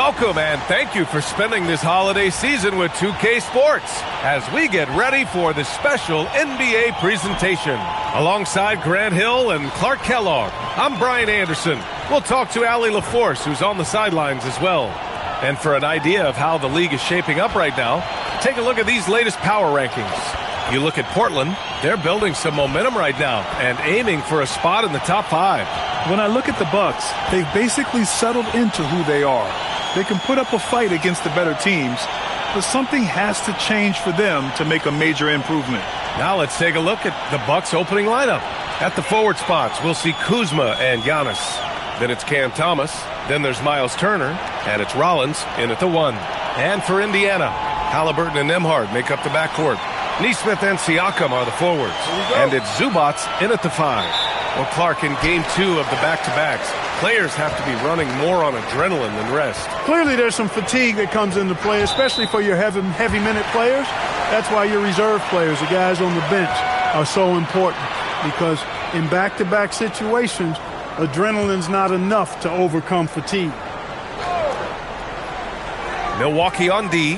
Welcome and thank you for spending this holiday season with 2K Sports as we get ready for the special NBA presentation. Alongside Grant Hill and Clark Kellogg, I'm Brian Anderson. We'll talk to Allie LaForce, who's on the sidelines as well. And for an idea of how the league is shaping up right now, take a look at these latest power rankings. You look at Portland, they're building some momentum right now and aiming for a spot in the top 5. When I look at the Bucks, they've basically settled into who they are. They can put up a fight against the better teams, but something has to change for them to make a major improvement. Now let's take a look at the Bucks opening lineup. At the forward spots, we'll see Kuzma and Giannis. Then it's Cam Thomas. Then there's Miles Turner. And it's Rollins in at the 1. And for Indiana, Halliburton and Nembhard make up the backcourt. Nesmith and Siakam are the forwards. And it's Zubats in at the 5. Well, Clark, in Game 2 of the back-to-backs, players have to be running more on adrenaline than rest. Clearly, there's some fatigue that comes into play, especially for your heavy-minute players. That's why your reserve players, the guys on the bench, are so important. Because in back-to-back situations, adrenaline's not enough to overcome fatigue. Milwaukee on D.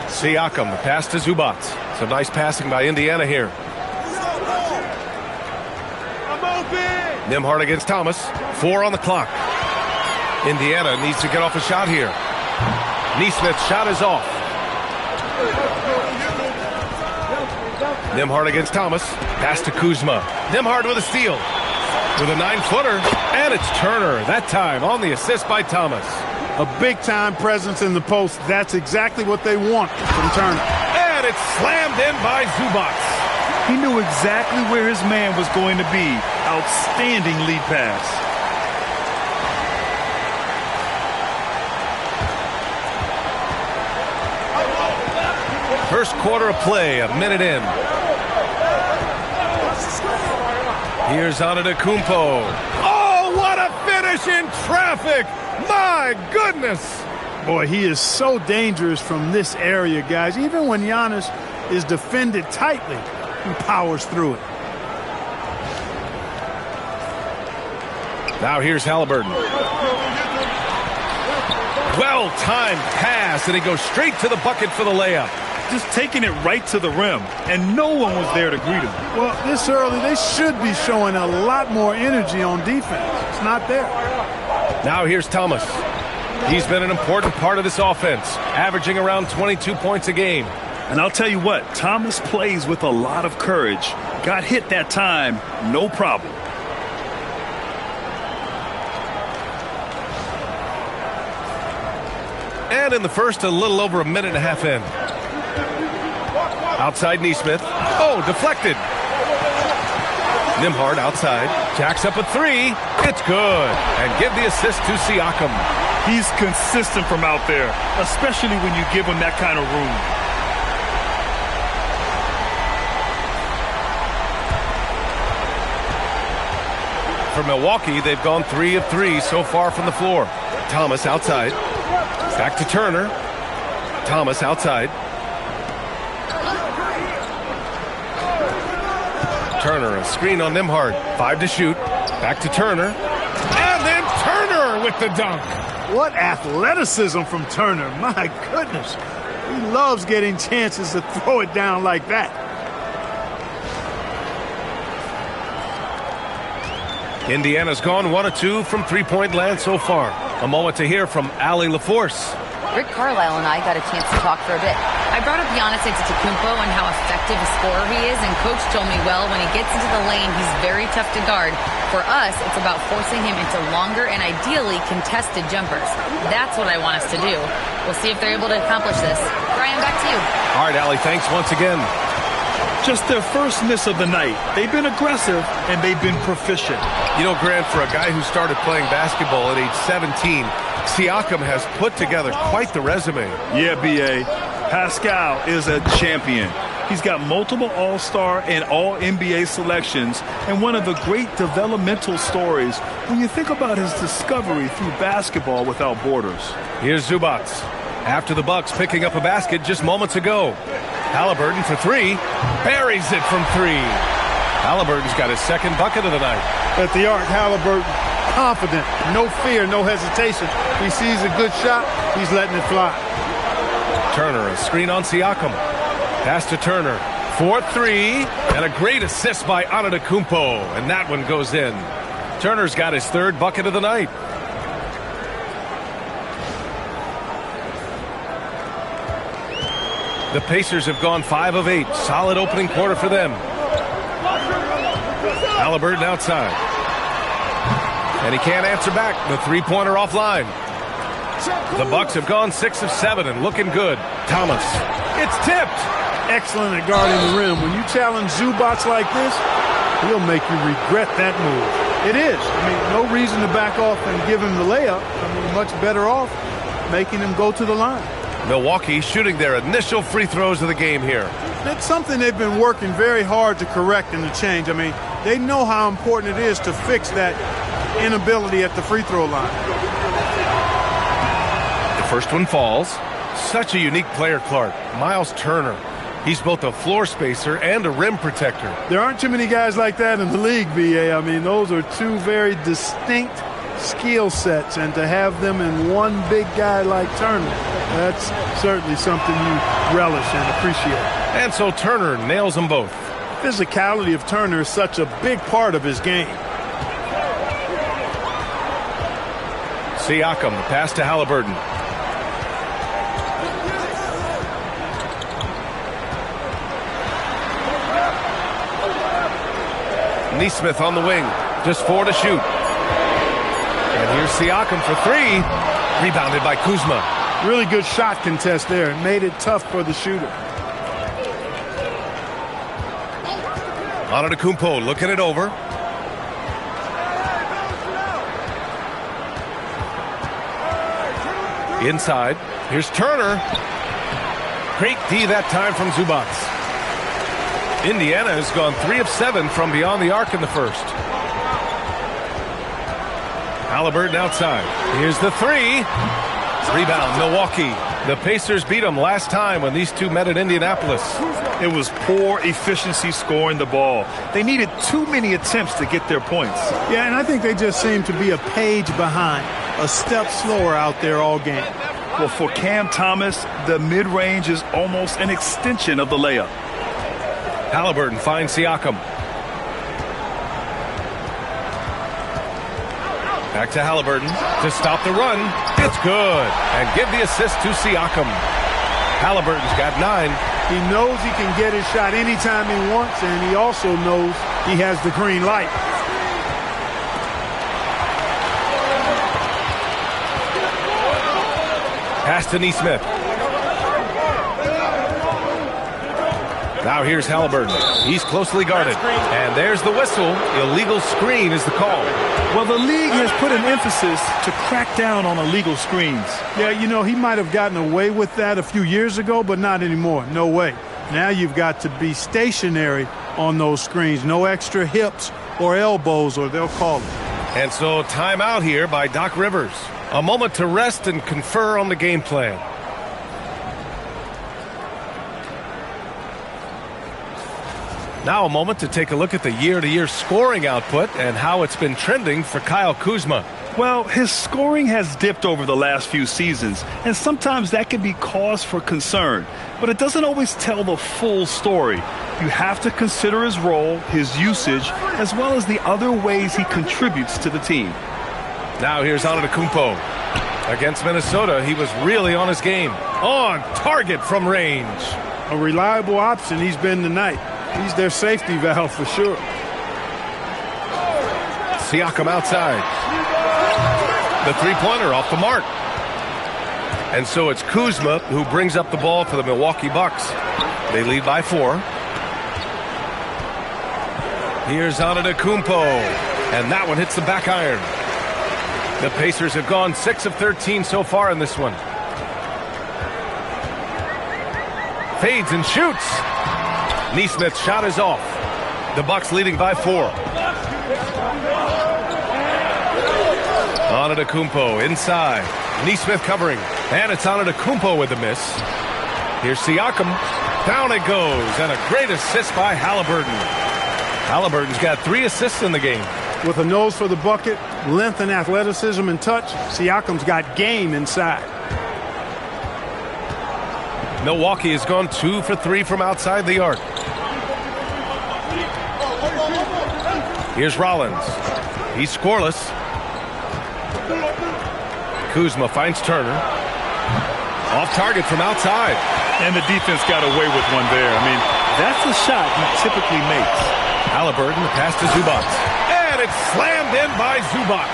Siakam, the pass to Zubats. Some nice passing by Indiana here. Nembhard against Thomas. 4 on the clock. Indiana needs to get off a shot here. Nesmith's shot is off. Nembhard against Thomas. Pass to Kuzma. Nembhard with a steal. With a 9-footer. And it's Turner, that time on the assist by Thomas. A big-time presence in the post. That's exactly what they want from Turner. And it's slammed in by Zubats. He knew exactly where his man was going to be. Outstanding lead pass. First quarter of play, a minute in. Here's Antetokounmpo. Oh, what a finish in traffic! My goodness! Boy, he is so dangerous from this area, guys. Even when Giannis is defended tightly, he powers through it. Now here's Halliburton. Well-timed pass, and he goes straight to the bucket for the layup. Just taking it right to the rim, and no one was there to greet him. Well, this early, they should be showing a lot more energy on defense. It's not there. Now here's Thomas. He's been an important part of this offense, averaging around 22 points a game. And I'll tell you what, Thomas plays with a lot of courage. Got hit that time, no problem. And in the first, a little over a minute and a half in. Outside Nesmith. Oh, deflected. Nembhard outside. Jacks up a 3. It's good. And give the assist to Siakam. He's consistent from out there, especially when you give him that kind of room. For Milwaukee, they've gone 3 of 3 so far from the floor. Thomas outside. Back to Turner. Thomas outside. Turner, a screen on Nembhard. 5 to shoot. Back to Turner. And then Turner with the dunk. What athleticism from Turner. My goodness. He loves getting chances to throw it down like that. Indiana's gone 1 of 2 from three-point land so far. A moment to hear from Allie LaForce. Rick Carlisle and I got a chance to talk for a bit. I brought up Giannis Antetokounmpo and how effective a scorer he is, and Coach told me, well, when he gets into the lane, he's very tough to guard. For us, it's about forcing him into longer and ideally contested jumpers. That's what I want us to do. We'll see if they're able to accomplish this. Brian, back to you. All right, Allie, thanks once again. Just their first miss of the night. They've been aggressive, and they've been proficient. You know, Grant, for a guy who started playing basketball at age 17, Siakam has put together quite the resume. Yeah, B.A. Pascal is a champion. He's got multiple All-Star and All-NBA selections, and one of the great developmental stories when you think about his discovery through basketball without borders. Here's Zubats. After the Bucks picking up a basket just moments ago. Halliburton for 3. Buries it from 3. Halliburton's got his second bucket of the night. At the arc, Halliburton confident, no fear, no hesitation. He sees a good shot, he's letting it fly. Turner, a screen on Siakam. Pass to Turner. 4-3, and a great assist by Antetokounmpo, and that one goes in. Turner's got his third bucket of the night. The Pacers have gone 5 of 8. Solid opening quarter for them. Halliburton outside. And he can't answer back. The three-pointer offline. The Bucks have gone 6 of 7 and looking good. Thomas. It's tipped. Excellent at guarding the rim. When you challenge Zubac like this, he'll make you regret that move. It is. I mean, no reason to back off and give him the layup. I mean, much better off making him go to the line. Milwaukee shooting their initial free throws of the game here. It's something they've been working very hard to correct and to change. I mean, they know how important it is to fix that inability at the free throw line. The first one falls. Such a unique player, Clark. Miles Turner. He's both a floor spacer and a rim protector. There aren't too many guys like that in the league, B.A. I mean, those are two very distinct skill sets, and to have them in one big guy like Turner, that's certainly something you relish and appreciate. And so Turner nails them both. Physicality of Turner is such a big part of his game. Siakam, pass to Halliburton. Nesmith on the wing, just 4 to shoot. And here's Siakam for 3, rebounded by Kuzma. Really good shot contest there. It made it tough for the shooter. Antetokounmpo looking it over. Inside, here's Turner. Great D that time from Zubac. Indiana has gone 3 of 7 from beyond the arc in the first. Halliburton outside. Here's the 3. Rebound, Milwaukee. The Pacers beat them last time when these two met at Indianapolis. It was poor efficiency scoring the ball. They needed too many attempts to get their points. Yeah, and I think they just seem to be a page behind, a step slower out there all game. Well, for Cam Thomas, the mid-range is almost an extension of the layup. Halliburton finds Siakam. Back to Halliburton to stop the run. It's good. And give the assist to Siakam. Halliburton's got 9. He knows he can get his shot anytime he wants, and he also knows he has the green light. Pass to Nesmith. Now here's Halliburton. He's closely guarded. And there's the whistle. Illegal screen is the call. Well, the league has put an emphasis to crack down on illegal screens. Yeah, you know, he might have gotten away with that a few years ago, but not anymore. No way. Now you've got to be stationary on those screens. No extra hips or elbows, or they'll call it. And so timeout here by Doc Rivers. A moment to rest and confer on the game plan. Now a moment to take a look at the year-to-year scoring output and how it's been trending for Kyle Kuzma. Well, his scoring has dipped over the last few seasons, and sometimes that can be cause for concern. But it doesn't always tell the full story. You have to consider his role, his usage, as well as the other ways he contributes to the team. Now here's Antetokounmpo. Against Minnesota, he was really on his game. On target from range. A reliable option he's been tonight. He's their safety valve for sure. Siakam outside. The three-pointer off the mark. And so it's Kuzma who brings up the ball for the Milwaukee Bucks. They lead by 4. Here's Antetokounmpo. And that one hits the back iron. The Pacers have gone 6 of 13 so far in this one. Fades and shoots. Nesmith's shot is off. The Bucks leading by 4. Antetokounmpo inside. Nesmith covering. And it's Antetokounmpo with the miss. Here's Siakam. Down it goes. And a great assist by Halliburton. Halliburton's got 3 assists in the game. With a nose for the bucket, length and athleticism and touch. Siakam's got game inside. Milwaukee has gone 2 for 3 from outside the arc. Here's Rollins. He's scoreless. Kuzma finds Turner. Off target from outside. And the defense got away with one there. I mean, that's a shot he typically makes. Halliburton, the pass to Zubac. And it's slammed in by Zubac.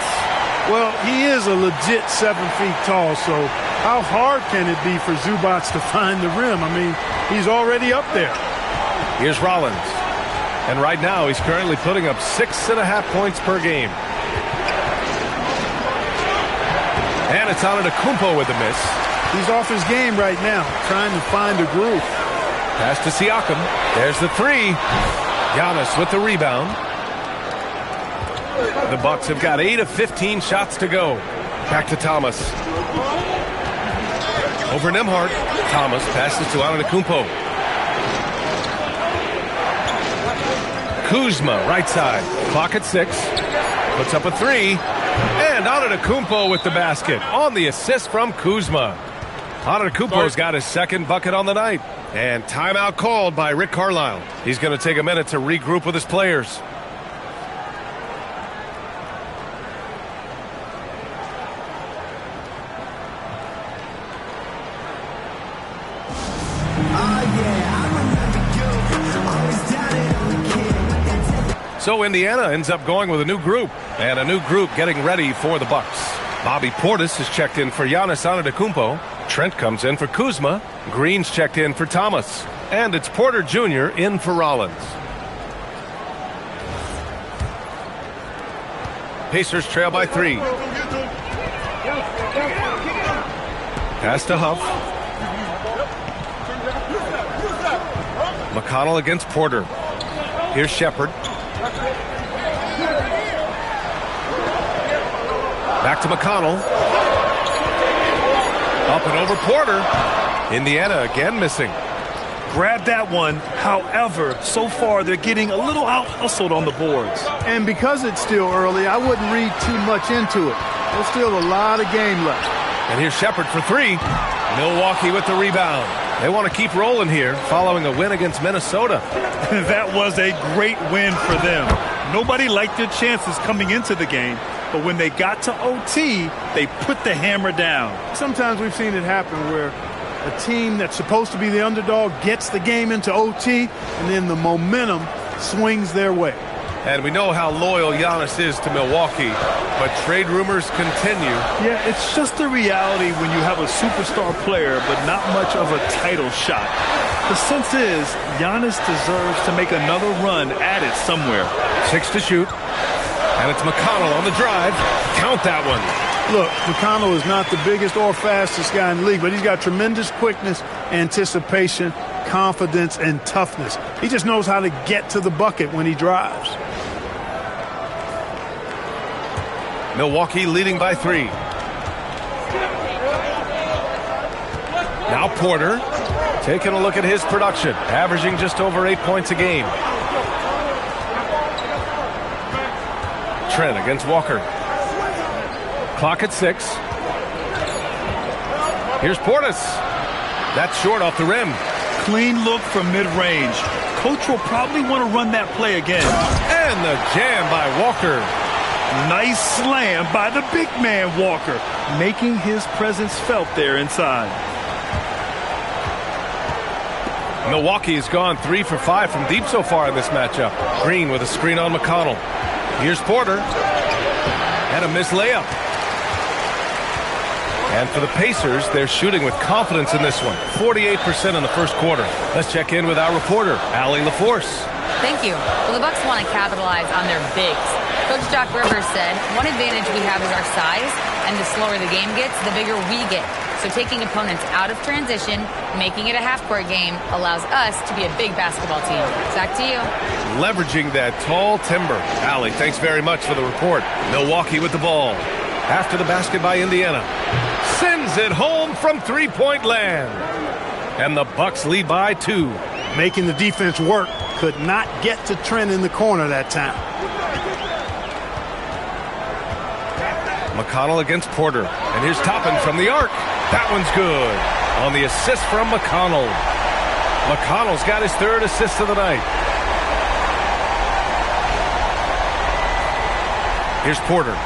Well, he is a legit 7 feet tall, so how hard can it be for Zubac to find the rim? I mean, he's already up there. Here's Rollins. And right now, he's currently putting up 6.5 points per game. And it's Antetokounmpo with the miss. He's off his game right now, trying to find a groove. Pass to Siakam. There's the 3. Giannis with the rebound. The Bucks have got 8 of 15 shots to go. Back to Thomas. Over Nembhard. Thomas passes to Antetokounmpo. Kuzma, right side. Clock at 6. Puts up a 3. And Antetokounmpo with the basket on the assist from Kuzma. Antetokounmpo's got his second bucket on the night. And timeout called by Rick Carlisle. He's going to take a minute to regroup with his players. So Indiana ends up going with a new group, and a new group getting ready for the Bucks. Bobby Portis is checked in for Giannis Antetokounmpo. Trent comes in for Kuzma. Green's checked in for Thomas. And it's Porter Jr. in for Rollins. Pacers trail by 3. Pass to Huff. McConnell against Porter. Here's Shepherd. Back to McConnell. Up and over Porter. Indiana again missing. Grab that one. However, so far they're getting a little out-hustled on the boards. And because it's still early, I wouldn't read too much into it. There's still a lot of game left. And here's Shepherd for 3. Milwaukee with the rebound. They want to keep rolling here following a win against Minnesota. That was a great win for them. Nobody liked their chances coming into the game, but when they got to OT, they put the hammer down. Sometimes we've seen it happen where a team that's supposed to be the underdog gets the game into OT, and then the momentum swings their way. And we know how loyal Giannis is to Milwaukee, but trade rumors continue. Yeah, it's just the reality when you have a superstar player, but not much of a title shot. The sense is Giannis deserves to make another run at it somewhere. 6 to shoot. And it's McConnell on the drive. Count that one. Look, McConnell is not the biggest or fastest guy in the league, but he's got tremendous quickness, anticipation, confidence, and toughness. He just knows how to get to the bucket when he drives. Milwaukee leading by 3. Now Porter taking a look at his production, averaging just over 8 points a game. Trent against Walker. Clock at 6. Here's Portis. That's short off the rim. Clean look from mid-range. Coach will probably want to run that play again. And the jam by Walker. Nice slam by the big man Walker, making his presence felt there inside. Milwaukee has gone 3 for 5 from deep so far in this matchup. Green with a screen on McConnell. Here's Porter. And a missed layup. And for the Pacers, they're shooting with confidence in this one. 48% in the first quarter. Let's check in with our reporter, Allie LaForce. Thank you. Well, the Bucks want to capitalize on their bigs. Coach Doc Rivers said, one advantage we have is our size, and the slower the game gets, the bigger we get. So taking opponents out of transition, making it a half-court game, allows us to be a big basketball team. Back to you. Leveraging that tall timber. Allie, thanks very much for the report. Milwaukee with the ball. After the basket by Indiana. Sends it home from three-point land. And the Bucks lead by 2. Making the defense work. Could not get to Trent in the corner that time. McConnell against Porter. And here's Toppin from the arc. That one's good. On the assist from McConnell. McConnell's got his third assist of the night. Here's Porter.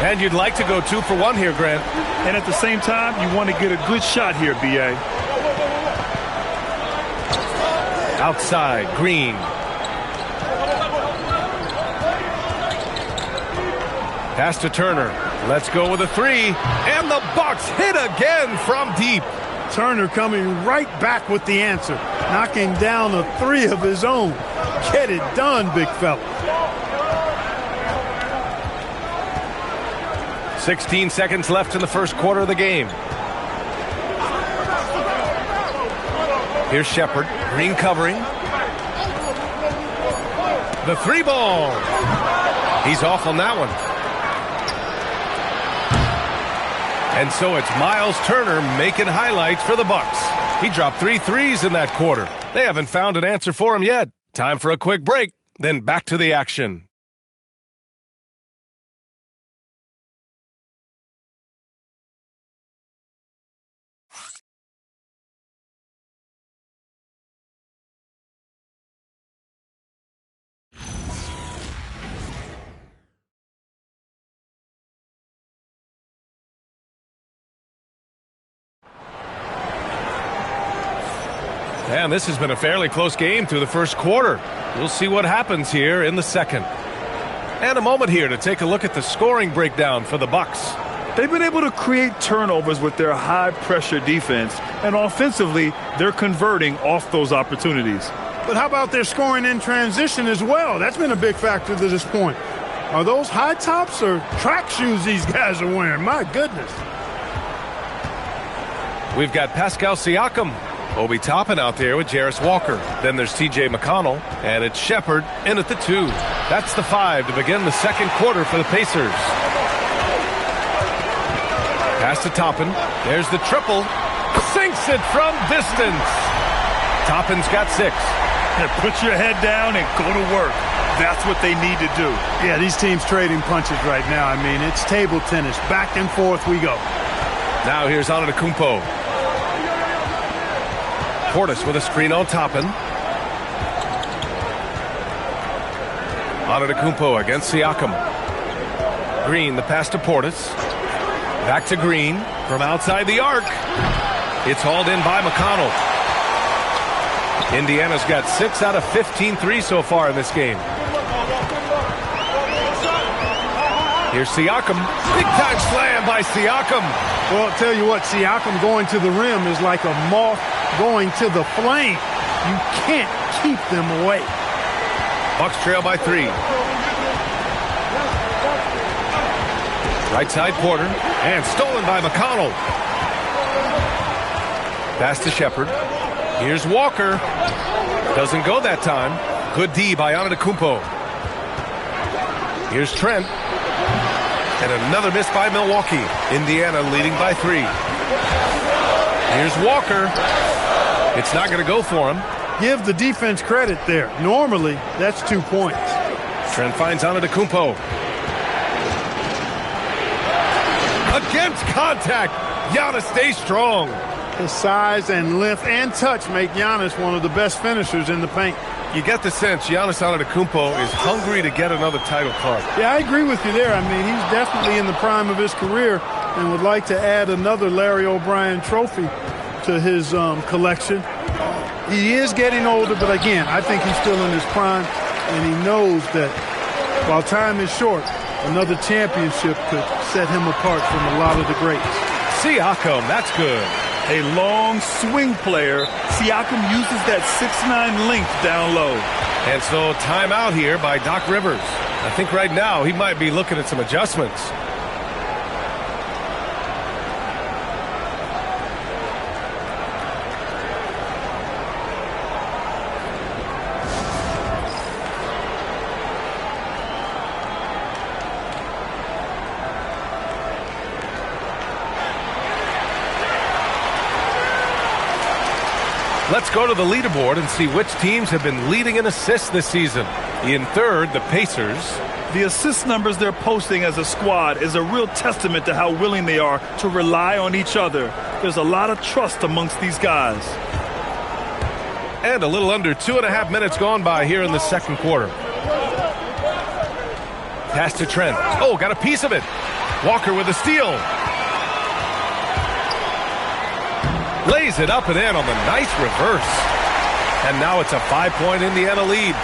And you'd like to go 2 for 1 here, Grant. And at the same time, you want to get a good shot here, B.A. Outside, Green. Pass to Turner. Let's go with a 3. And the Bucks hit again from deep. Turner coming right back with the answer. Knocking down a 3 of his own. Get it done, big fella. 16 seconds left in the first quarter of the game. Here's Shepherd. Green covering. The 3 ball. He's off on that one. And so it's Miles Turner making highlights for the Bucks. He dropped 3 threes in that quarter. They haven't found an answer for him yet. Time for a quick break, then back to the action. And this has been a fairly close game through the first quarter. We'll see what happens here in the second. And a moment here to take a look at the scoring breakdown for the Bucks. They've been able to create turnovers with their high-pressure defense, and offensively, they're converting off those opportunities. But how about their scoring in transition as well? That's been a big factor to this point. Are those high tops or track shoes these guys are wearing? My goodness. We've got Pascal Siakam. Obi Toppin out there with Jarris Walker. Then there's T.J. McConnell, and it's Shepherd in at the 2. That's the 5 to begin the second quarter for the Pacers. Pass to Toppin. There's the triple. Sinks it from distance. Toppin's got 6. Put your head down and go to work. That's what they need to do. Yeah, these teams trading punches right now. I mean, it's table tennis. Back and forth we go. Now here's Antetokounmpo. Portis with a screen on Toppin. Antetokounmpo against Siakam. Green, the pass to Portis. Back to Green from outside the arc. It's hauled in by McConnell. Indiana's got 6 out of 15 threes so far in this game. Here's Siakam. Big time slam by Siakam. Well, I'll tell you what, Siakam going to the rim is like a moth going to the flame. You can't keep them away. Bucks trail by 3. Right side Porter, and stolen by McConnell. Pass to Shepherd. Here's Walker. Doesn't go that time. Good D by Antetokounmpo. Here's Trent. And another miss by Milwaukee. Indiana leading by 3. Here's Walker. It's not going to go for him. Give the defense credit there. Normally, that's 2 points. Trent finds Antetokounmpo. Against contact. Giannis stays strong. His size and length and touch make Giannis one of the best finishers in the paint. You get the sense Giannis Antetokounmpo is hungry to get another title card. Yeah, I agree with you there. I mean, he's definitely in the prime of his career and would like to add another Larry O'Brien trophy to his collection. He is getting older, but again, I think he's still in his prime, and he knows that while time is short, another championship could set him apart from a lot of the greats. Siakam, that's good. A long swing player. Siakam uses that 6'9" length down low. And so timeout here by Doc Rivers. I think right now he might be looking at some adjustments. Let's go to the leaderboard and see which teams have been leading in assists this season. In third, the Pacers. The assist numbers they're posting as a squad is a real testament to how willing they are to rely on each other. There's a lot of trust amongst these guys. And a little under 2.5 minutes gone by here in the second quarter. Pass to Trent. Oh, got a piece of it. Walker with a steal. Lays it up and in on the nice reverse. And now it's a 5-point Indiana lead.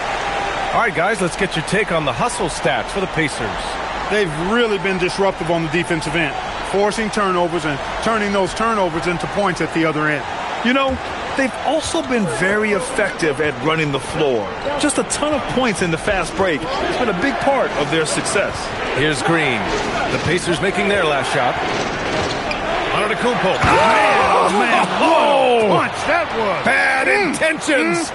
All right, guys, let's get your take on the hustle stats for the Pacers. They've really been disruptive on the defensive end, forcing turnovers and turning those turnovers into points at the other end. You know, they've also been very effective at running the floor. Just a ton of points in the fast break. It's been a big part of their success. Here's Green. The Pacers making their last shot. Antetokounmpo. Oh, man, what a punch that was. Bad intentions.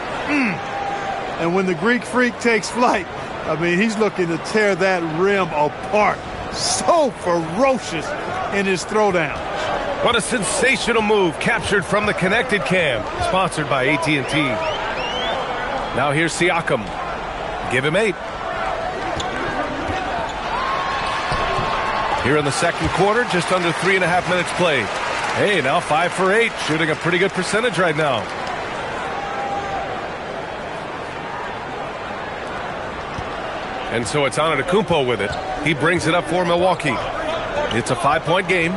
And when the Greek Freak takes flight, I mean, he's looking to tear that rim apart. So ferocious in his throwdown. What a sensational move captured from the connected cam, sponsored by AT&T. Now here's Siakam. Give him 8. Here in the second quarter, just under 3.5 minutes played. Hey, now 5 for 8, shooting a pretty good percentage right now. And so it's Antetokounmpo with it. He brings it up for Milwaukee. It's a 5-point game.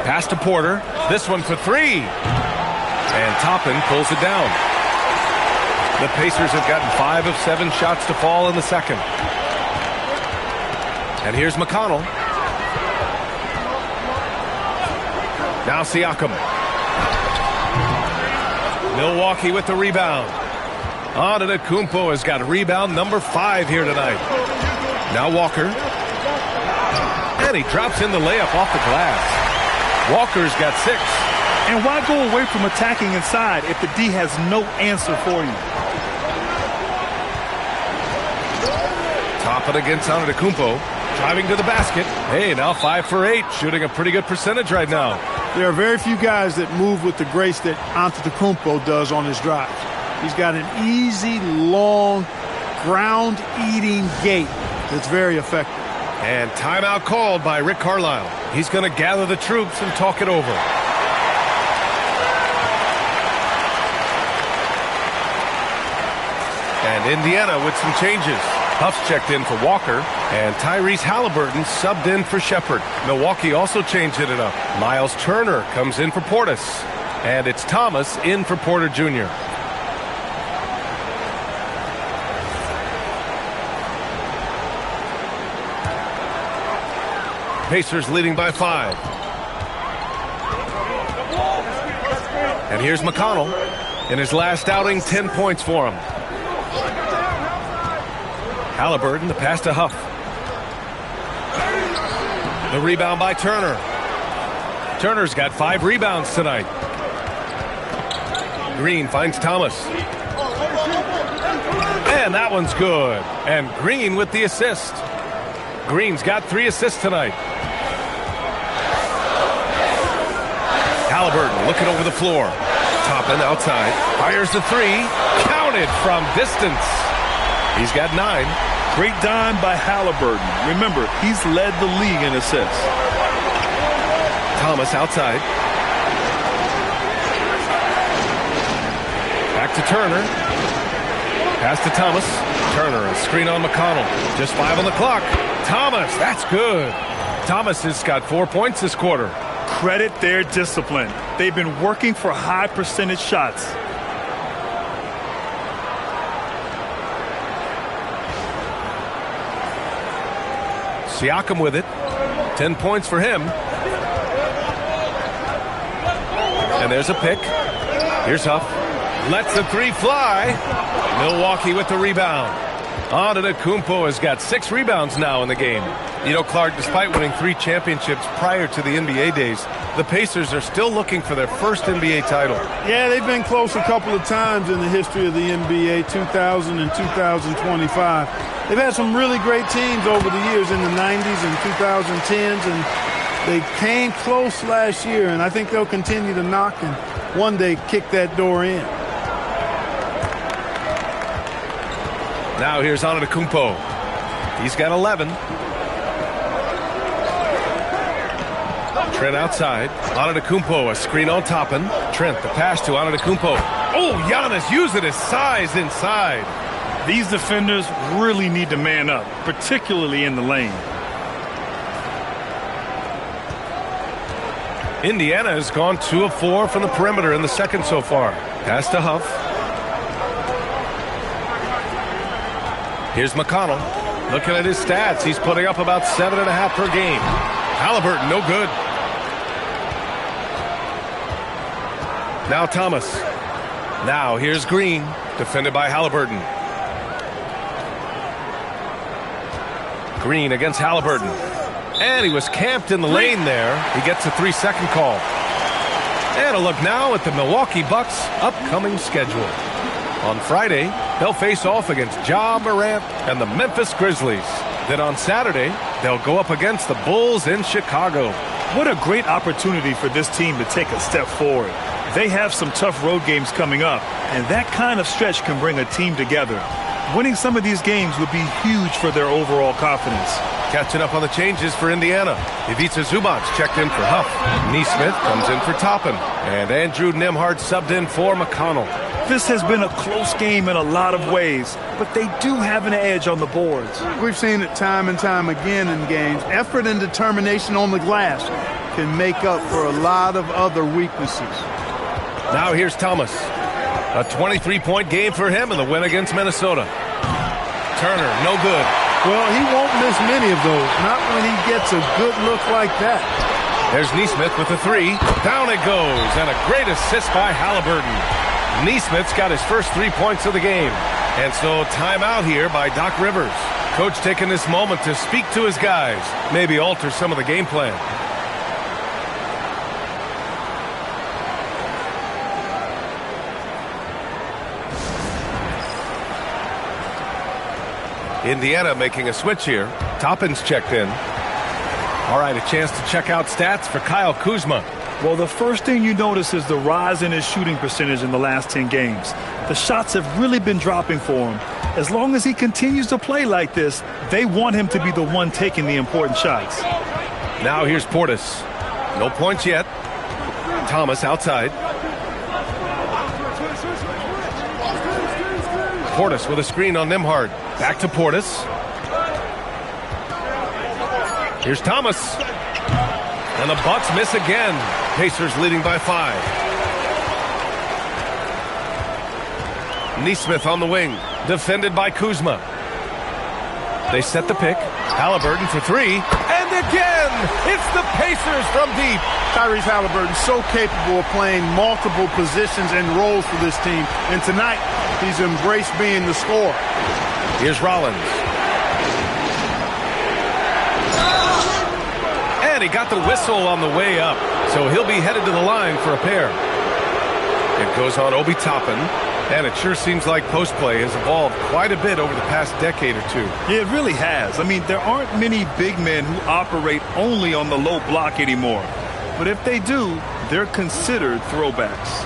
Pass to Porter. This one for 3. And Toppin pulls it down. The Pacers have gotten 5 of 7 shots to fall in the second. And here's McConnell. Now Siakam. Milwaukee with the rebound. Antetokounmpo has got rebound number 5 here tonight. Now Walker. And he drops in the layup off the glass. Walker's got 6. And why go away from attacking inside if the D has no answer for you? Toppin against Antetokounmpo. Driving to the basket. Hey, now 5 for 8. Shooting a pretty good percentage right now. There are very few guys that move with the grace that Antetokounmpo does on his drive. He's got an easy, long, ground-eating gait that's very effective. And timeout called by Rick Carlisle. He's going to gather the troops and talk it over. And Indiana with some changes. Huff's checked in for Walker, and Tyrese Halliburton subbed in for Shepherd. Milwaukee also changed it up. Miles Turner comes in for Portis, and it's Thomas in for Porter Jr. Pacers leading by 5. And here's McConnell. In his last outing, 10 points for him. Halliburton, the pass to Huff. The rebound by Turner. Turner's got 5 rebounds tonight. Green finds Thomas. And that one's good. And Green with the assist. Green's got 3 assists tonight. Halliburton looking over the floor. Toppin outside. Fires the 3. Counted from distance. He's got 9. Great dime by Halliburton. Remember, he's led the league in assists. Thomas outside. Back to Turner. Pass to Thomas. Turner, a screen on McConnell. Just 5 on the clock. Thomas, that's good. Thomas has got 4 points this quarter. Credit their discipline. They've been working for high percentage shots. Siakam with it. 10 points for him. And there's a pick. Here's Huff. Lets the 3 fly. Milwaukee with the rebound. Antetokounmpo has got 6 rebounds now in the game. You know, Clark, despite winning 3 championships prior to the NBA days, the Pacers are still looking for their first NBA title. Yeah, they've been close a couple of times in the history of the NBA, 2000 and 2025. They've had some really great teams over the years in the 90s and 2010s, and they came close last year, and I think they'll continue to knock and one day kick that door in. Now here's Antetokounmpo. He's got 11. Trent outside. Antetokounmpo, a screen on Toppin. Trent, the pass to Antetokounmpo. Oh, Giannis using his size inside. These defenders really need to man up, particularly in the lane. Indiana has gone 2 of 4 from the perimeter in the second so far. Pass to Huff. Here's McConnell. Looking at his stats, he's putting up about 7.5 per game. Halliburton, no good. Now Thomas. Now here's Green, defended by Halliburton. Green against Halliburton. And he was camped in the lane there. He gets a 3-second call. And a look now at the Milwaukee Bucks' upcoming schedule. On Friday, they'll face off against Ja Morant and the Memphis Grizzlies. Then on Saturday, they'll go up against the Bulls in Chicago. What a great opportunity for this team to take a step forward. They have some tough road games coming up, and that kind of stretch can bring a team together. Winning some of these games would be huge for their overall confidence. Catching up on the changes for Indiana. Ivica Zubac checked in for Huff. Nesmith comes in for Toppin. And Andrew Nembhard subbed in for McConnell. This has been a close game in a lot of ways, but they do have an edge on the boards. We've seen it time and time again in games. Effort and determination on the glass can make up for a lot of other weaknesses. Now here's Thomas. A 23-point game for him in the win against Minnesota. Turner, no good. Well, he won't miss many of those, not when he gets a good look like that. There's Nesmith with the 3. Down it goes, and a great assist by Halliburton. Nesmith's got his first 3 points of the game. And so timeout here by Doc Rivers. Coach taking this moment to speak to his guys, maybe alter some of the game plan. Indiana making a switch here. Toppin's checked in. All right, a chance to check out stats for Kyle Kuzma. Well, the first thing you notice is the rise in his shooting percentage in the last 10 games. The shots have really been dropping for him. As long as he continues to play like this, they want him to be the one taking the important shots. Now here's Portis. No points yet. Thomas outside. Portis with a screen on Nembhard. Back to Portis. Here's Thomas. And the Bucks miss again. Pacers leading by 5. Nesmith on the wing. Defended by Kuzma. They set the pick. Halliburton for 3. And again, it's the Pacers from deep. Tyrese Halliburton so capable of playing multiple positions and roles for this team. And tonight, he's embraced being the scorer. Here's Rollins. And he got the whistle on the way up. So he'll be headed to the line for a pair. It goes on Obi Toppin. And it sure seems like post play has evolved quite a bit over the past decade or two. Yeah, it really has. I mean, there aren't many big men who operate only on the low block anymore. But if they do, they're considered throwbacks.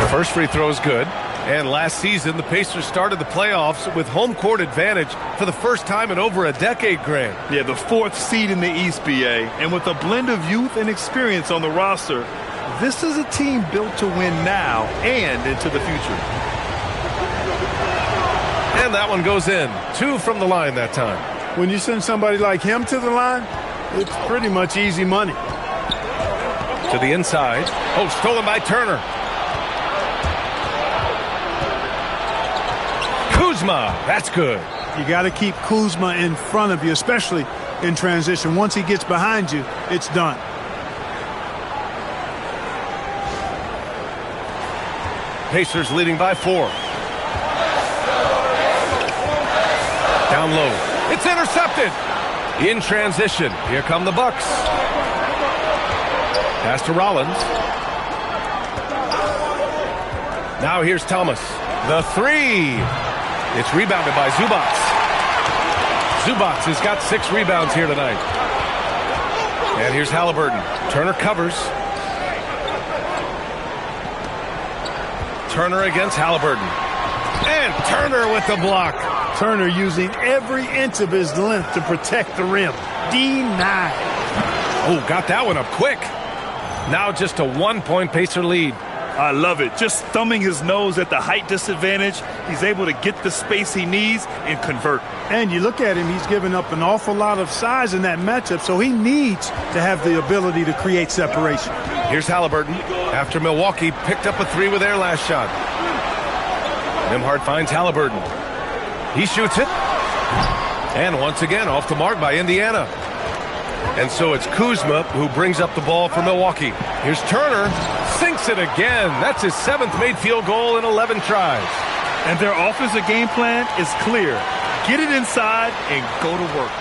The first free throw is good. And last season, the Pacers started the playoffs with home court advantage for the first time in over a decade, Grant. Yeah, the 4th seed in the East, BA. And with a blend of youth and experience on the roster, this is a team built to win now and into the future. And that one goes in. 2 from the line that time. When you send somebody like him to the line, it's pretty much easy money. To the inside. Oh, stolen by Turner. Kuzma, that's good. You got to keep Kuzma in front of you, especially in transition. Once he gets behind you, it's done. Pacers leading by 4. Down low. It's intercepted. In transition. Here come the Bucks. Pass to Rollins. Now here's Thomas. The 3. It's rebounded by Zubac. Zubac has got 6 rebounds here tonight. And here's Halliburton. Turner covers. Turner against Halliburton. And Turner with the block. Turner using every inch of his length to protect the rim. Denied. Oh, got that one up quick. Now just a 1-point Pacer lead. I love it. Just thumbing his nose at the height disadvantage. He's able to get the space he needs and convert. And you look at him, he's given up an awful lot of size in that matchup, so he needs to have the ability to create separation. Here's Halliburton after Milwaukee picked up a 3 with their last shot. Nembhard finds Halliburton. He shoots it. And once again, off the mark by Indiana. And so it's Kuzma who brings up the ball for Milwaukee. Here's Turner. Sinks it again. That's his 7th made field goal in 11 tries. And their offensive game plan is clear. Get it inside and go to work.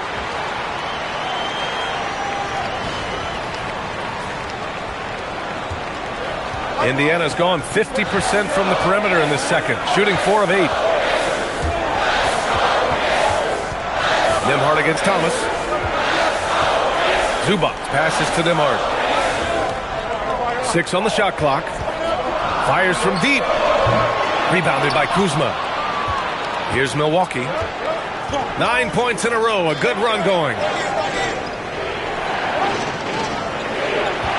Indiana's gone 50% from the perimeter in this second, shooting 4 of 8. Nembhard against Thomas. Zubac passes to Nembhard. 6 on the shot clock. Fires from deep. Rebounded by Kuzma. Here's Milwaukee. 9 points in a row. A good run going.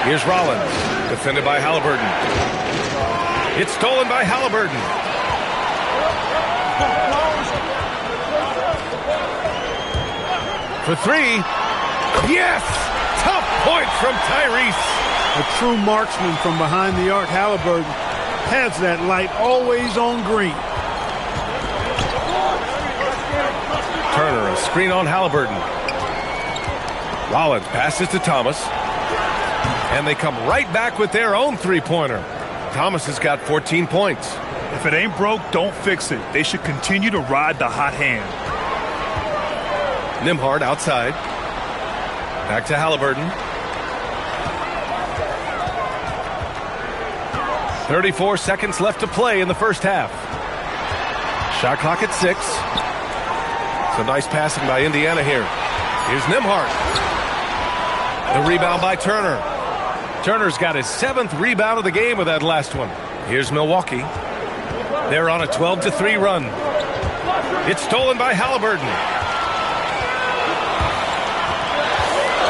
Here's Rollins. Defended by Halliburton. It's stolen by Halliburton. For 3. Yes! Tough point from Tyrese. A true marksman from behind the arc. Halliburton has that light always on green. Turner, a screen on Halliburton. Rollins passes to Thomas. And they come right back with their own three-pointer. Thomas has got 14 points. If it ain't broke, don't fix it. They should continue to ride the hot hand. Nembhard outside. Back to Halliburton. 34 seconds left to play in the first half. Shot clock at 6. Some nice passing by Indiana here. Here's Nembhard. The rebound by Turner. Turner's got his 7th rebound of the game with that last one. Here's Milwaukee. They're on a 12-3 run. It's stolen by Halliburton.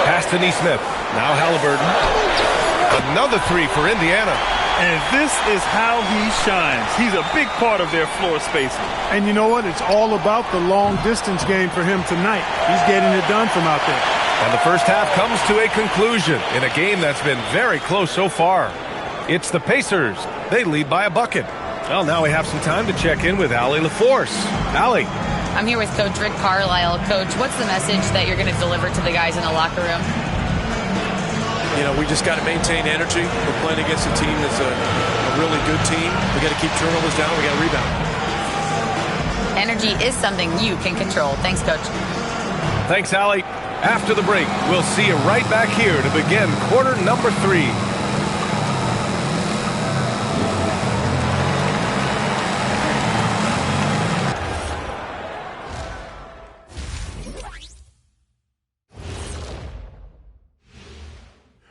Pass to Nesmith. Now Halliburton. Another 3 for Indiana. And this is how he shines. He's a big part of their floor spacing. And you know what? It's all about the long distance game for him tonight. He's getting it done from out there. And the first half comes to a conclusion in a game that's been very close so far. It's the Pacers. They lead by a bucket. Well, now we have some time to check in with Allie LaForce. Allie. I'm here with Coach Rick Carlisle. Coach, what's the message that you're going to deliver to the guys in the locker room? You know, we just got to maintain energy. We're playing against a team that's a really good team. We got to keep turnovers down. We got to rebound. Energy is something you can control. Thanks, Coach. Thanks, Allie. After the break, we'll see you right back here to begin quarter number 3.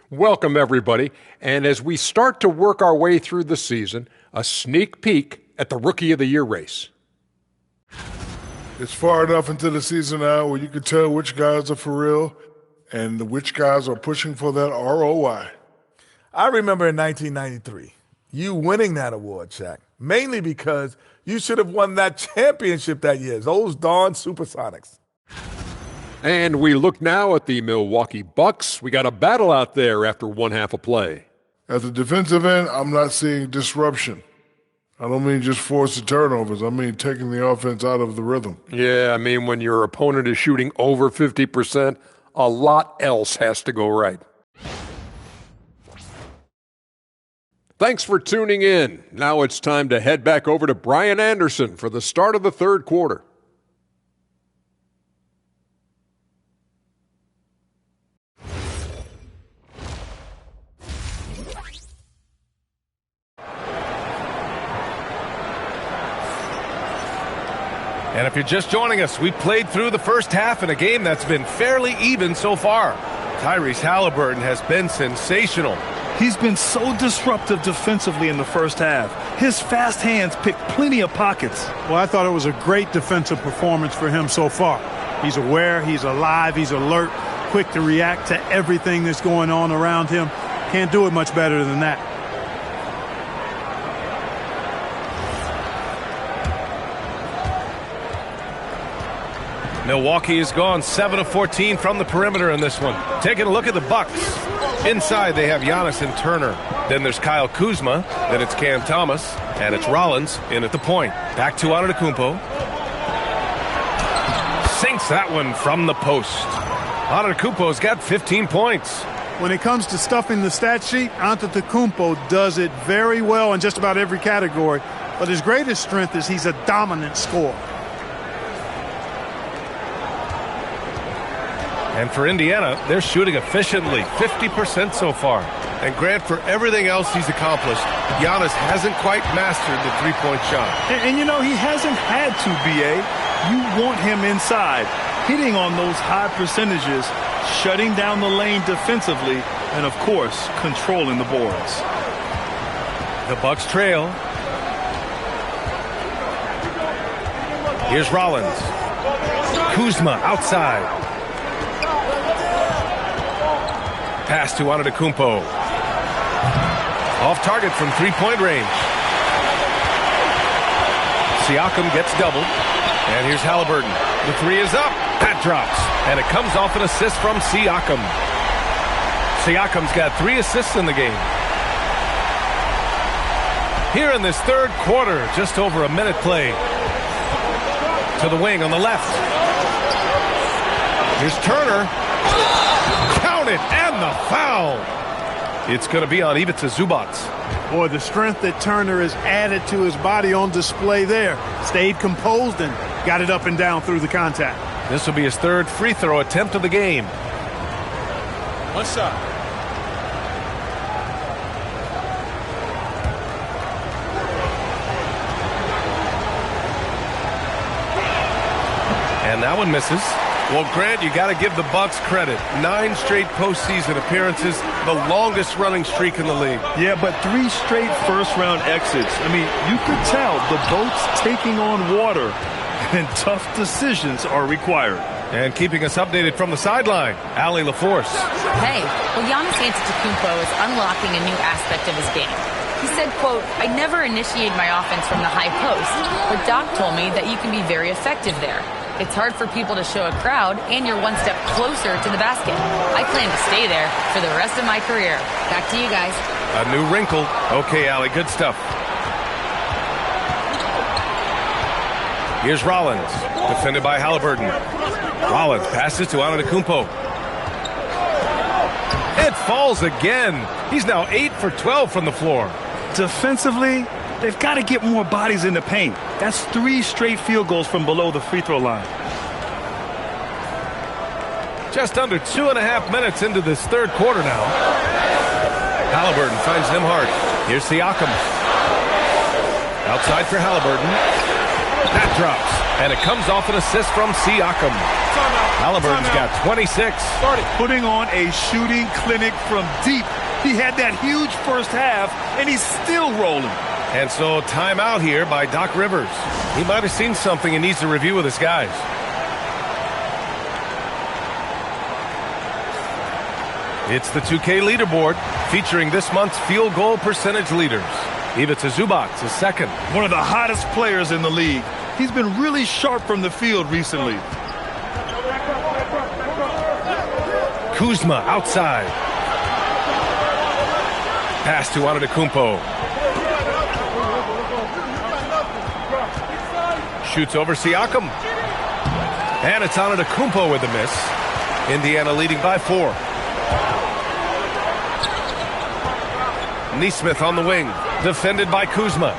Welcome, everybody. And as we start to work our way through the season, a sneak peek at the Rookie of the Year race. It's far enough into the season now where you can tell which guys are for real and which guys are pushing for that ROI. I remember in 1993, you winning that award, Shaq, mainly because you should have won that championship that year, those darn Supersonics. And we look now at the Milwaukee Bucks. We got a battle out there after one half of play. At the defensive end, I'm not seeing disruption. I don't mean just forced turnovers. I mean taking the offense out of the rhythm. Yeah, I mean when your opponent is shooting over 50%, a lot else has to go right. Thanks for tuning in. Now it's time to head back over to Brian Anderson for the start of the third quarter. And if you're just joining us, we played through the first half in a game that's been fairly even so far. Tyrese Halliburton has been sensational. He's been so disruptive defensively in the first half. His fast hands pick plenty of pockets. Well, I thought it was a great defensive performance for him so far. He's aware, he's alive, he's alert, quick to react to everything that's going on around him. Can't do it much better than that. Milwaukee has gone 7 of 14 from the perimeter in this one. Taking a look at the Bucks. Inside, they have Giannis and Turner. Then there's Kyle Kuzma. Then it's Cam Thomas. And it's Rollins in at the point. Back to Antetokounmpo. Sinks that one from the post. Antetokounmpo's got 15 points. When it comes to stuffing the stat sheet, Antetokounmpo does it very well in just about every category. But his greatest strength is he's a dominant scorer. And for Indiana, they're shooting efficiently, 50% so far. And Grant, for everything else he's accomplished, Giannis hasn't quite mastered the three-point shot. And you know, he hasn't had to, B.A. You want him inside, hitting on those high percentages, shutting down the lane defensively, and, of course, controlling the boards. The Bucks trail. Here's Rollins. Kuzma outside. Pass to Antetokounmpo. Off target from three-point range. Siakam gets doubled. And here's Halliburton. The three is up. That drops. And it comes off an assist from Siakam. Siakam's got 3 assists in the game. Here in this third quarter, just over a minute played. To the wing on the left. Here's Turner. Count it, and the foul. It's going to be on Ivica Zubac. Boy, the strength that Turner has added to his body on display there. Stayed composed and got it up and down through the contact. This will be his third free throw attempt of the game. What's up? And that one misses. Well, Grant, you got to give the Bucks credit. 9 straight postseason appearances, the longest running streak in the league. Yeah, but 3 straight first-round exits. I mean, you could tell the boat's taking on water, and tough decisions are required. And keeping us updated from the sideline, Allie LaForce. Hey, well, Giannis Antetokounmpo is unlocking a new aspect of his game. He said, quote, "I never initiate my offense from the high post, but Doc told me that you can be very effective there. It's hard for people to show a crowd, and you're one step closer to the basket. I plan to stay there for the rest of my career." Back to you guys. A new wrinkle. Okay, Allie, good stuff. Here's Rollins, defended by Halliburton. Rollins passes to Antetokounmpo. It falls again. He's now 8 for 12 from the floor. Defensively, they've got to get more bodies in the paint. That's 3 straight field goals from below the free throw line. Just under 2.5 minutes into this third quarter now. Halliburton finds Nembhard. Here's Siakam. Outside for Halliburton. That drops. And it comes off an assist from Siakam. Halliburton's got 26. Putting on a shooting clinic from deep. He had that huge first half, and he's still rolling. And so timeout here by Doc Rivers. He might have seen something and needs to review with his guys. It's the 2K leaderboard featuring this month's field goal percentage leaders. Ivica Zubac is second. One of the hottest players in the league. He's been really sharp from the field recently. Kuzma outside. Pass to Antetokounmpo. Shoots over Siakam. And it's Antetokounmpo with the miss. Indiana leading by 4. Nesmith on the wing. Defended by Kuzma.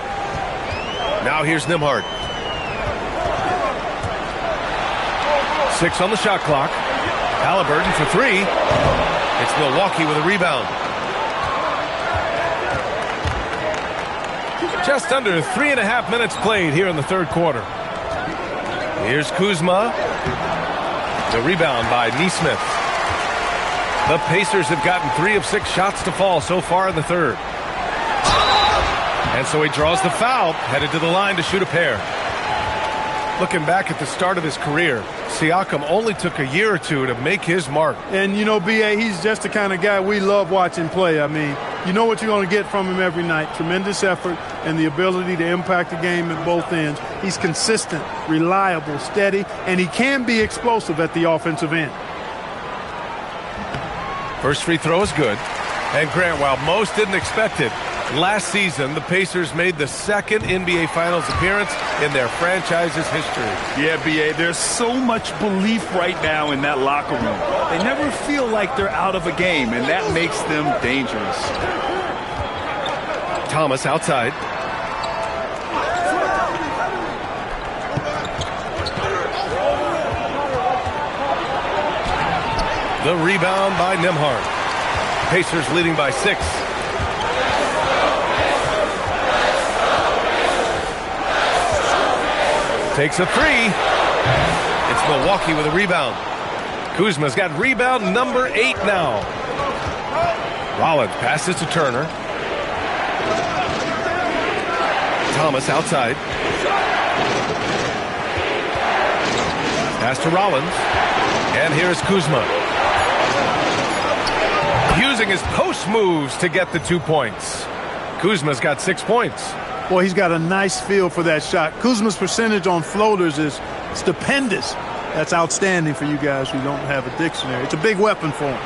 Now here's Nembhard. 6 on the shot clock. Halliburton for 3. It's Milwaukee with a rebound. Just under 3.5 minutes played here in the third quarter. Here's Kuzma. The rebound by Nesmith. The Pacers have gotten 3 of 6 shots to fall so far in the third. And so he draws the foul, headed to the line to shoot a pair. Looking back at the start of his career, Siakam only took a year or two to make his mark. And, you know, B.A., he's just the kind of guy we love watching play. I mean, you know what you're going to get from him every night. Tremendous effort and the ability to impact the game at both ends. He's consistent, reliable, steady, and he can be explosive at the offensive end. First free throw is good. And Grant, while most didn't expect it, last season the Pacers made the second NBA Finals appearance in their franchise's history. Yeah, B.A., there's so much belief right now in that locker room. They never feel like they're out of a game, and that makes them dangerous. Thomas outside. The rebound by Nembhard. Pacers leading by 6. Takes a 3. It's Milwaukee with a rebound. Kuzma's got rebound number 8 now. Rollins passes to Turner. Thomas outside. Pass to Rollins. And here's Kuzma. Using his post moves to get the 2 points. Kuzma's got 6 points. Boy, he's got a nice feel for that shot. Kuzma's percentage on floaters is stupendous. That's outstanding for you guys who don't have a dictionary. It's a big weapon for him.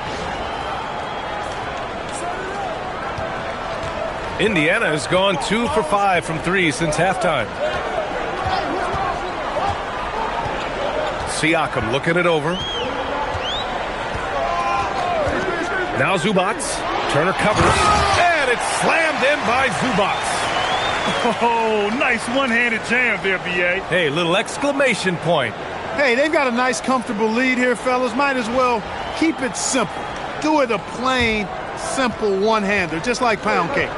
Indiana has gone 2 for 5 from 3 since halftime. Siakam looking it over. Now Zubac. Turner covers. And it's slammed in by Zubac. Oh, nice one-handed jam there, B.A. Hey, little exclamation point. Hey, they've got a nice, comfortable lead here, fellas. Might as well keep it simple. Do it a plain, simple one-hander, just like pound cake.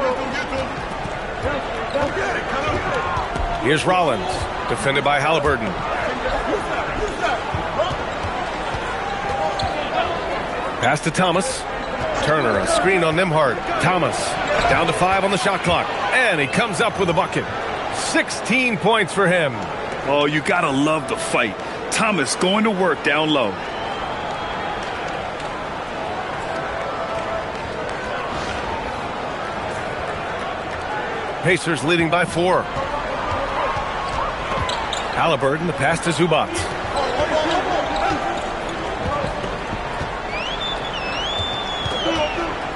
Here's Rollins, defended by Halliburton. Pass to Thomas. Turner, a screen on Nembhard. Thomas, down to 5 on the shot clock. And he comes up with a bucket. 16 points for him. Oh, you gotta love the fight. Thomas going to work down low. Pacers leading by 4. Halliburton, the pass to Zubac.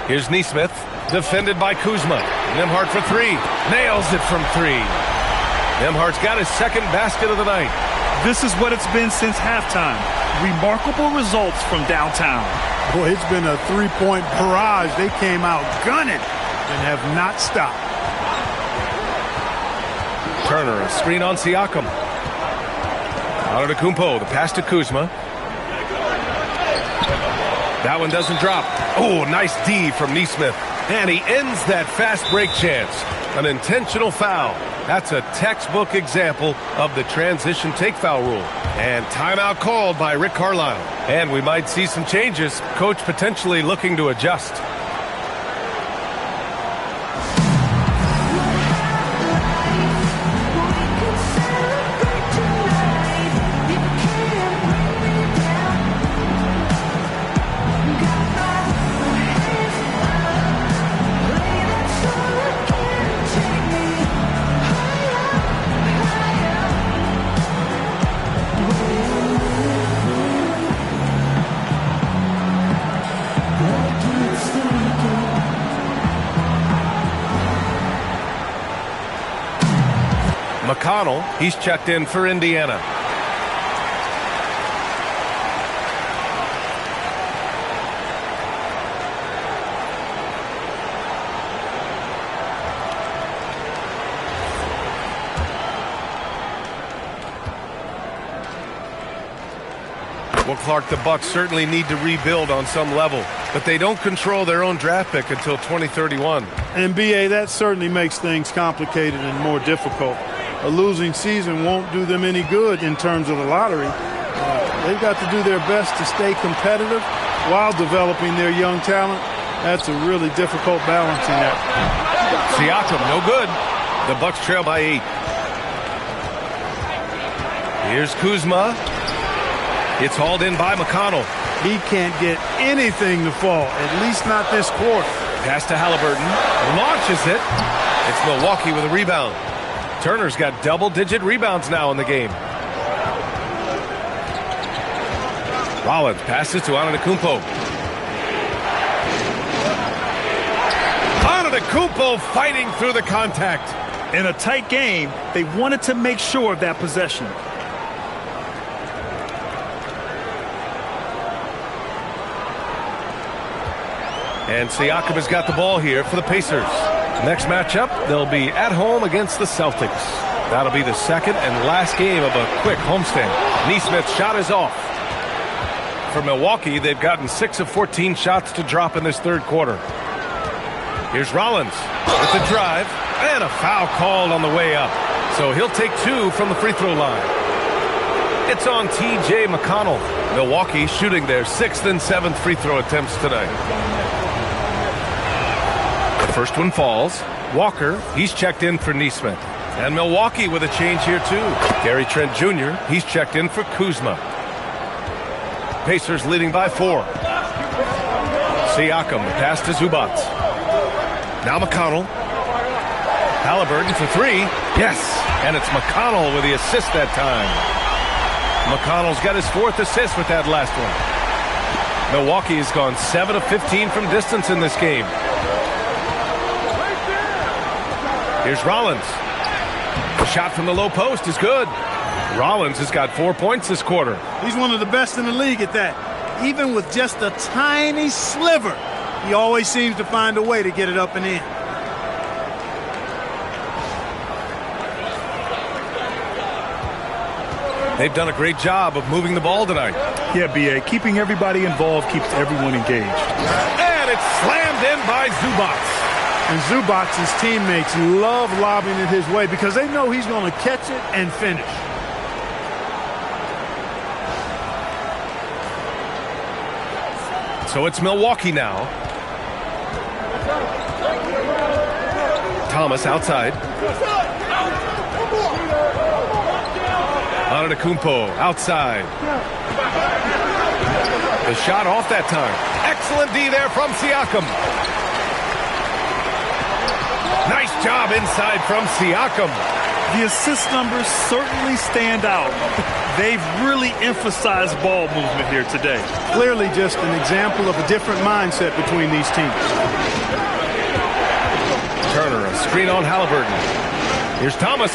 Here's Nesmith, defended by Kuzma. Nembhard for 3. Nails it from 3. Nembhard's got his second basket of the night. This is what it's been since halftime. Remarkable results from downtown. Boy, it's been a three-point barrage. They came out gunning and have not stopped. Turner, a screen on Siakam. Antetokounmpo, the pass to Kuzma. That one doesn't drop. Oh, nice D from Nesmith. And he ends that fast break chance. An intentional foul. That's a textbook example of the transition take foul rule. And timeout called by Rick Carlisle. And we might see some changes. Coach potentially looking to adjust. McConnell, he's checked in for Indiana. Well, Clark, the Bucks certainly need to rebuild on some level, but they don't control their own draft pick until 2031. And, B.A., that certainly makes things complicated and more difficult. A losing season won't do them any good in terms of the lottery. They've got to do their best to stay competitive while developing their young talent. That's a really difficult balancing act. Siakam, no good. The Bucks trail by 8. Here's Kuzma. It's hauled in by McConnell. He can't get anything to fall, at least not this quarter. Pass to Halliburton. Launches it. It's Milwaukee with a rebound. Turner's got double-digit rebounds now in the game. Rollins passes to Antetokounmpo. Antetokounmpo fighting through the contact. In a tight game, they wanted to make sure of that possession. And Siakam has got the ball here for the Pacers. Next matchup, they'll be at home against the Celtics. That'll be the second and last game of a quick homestand. Neesmith's shot is off. For Milwaukee, they've gotten 6 of 14 shots to drop in this third quarter. Here's Rollins with the drive, and a foul called on the way up. So he'll take 2 from the free throw line. It's on T.J. McConnell. Milwaukee shooting their 6th and 7th free throw attempts tonight. The first one falls. Walker, he's checked in for Neesmith. And Milwaukee with a change here too. Gary Trent Jr., he's checked in for Kuzma. Pacers leading by 4. Siakam, the pass to Zubac. Now McConnell. Halliburton for 3. Yes, and it's McConnell with the assist that time. McConnell's got his 4th assist with that last one. Milwaukee has gone 7 of 15 from distance in this game. Here's Rollins. The shot from the low post is good. Rollins has got 4 points this quarter. He's one of the best in the league at that. Even with just a tiny sliver, he always seems to find a way to get it up and in. They've done a great job of moving the ball tonight. Yeah, B.A., keeping everybody involved keeps everyone engaged. And it's slammed in by Zubac. And Zubac's teammates love lobbing it his way because they know he's going to catch it and finish. So it's Milwaukee now. Thomas outside. Antetokounmpo outside. The shot off that time. Excellent D there from Siakam. Nice job inside from Siakam. The assist numbers certainly stand out. They've really emphasized ball movement here today. Clearly just an example of a different mindset between these teams. Turner, a screen on Halliburton. Here's Thomas.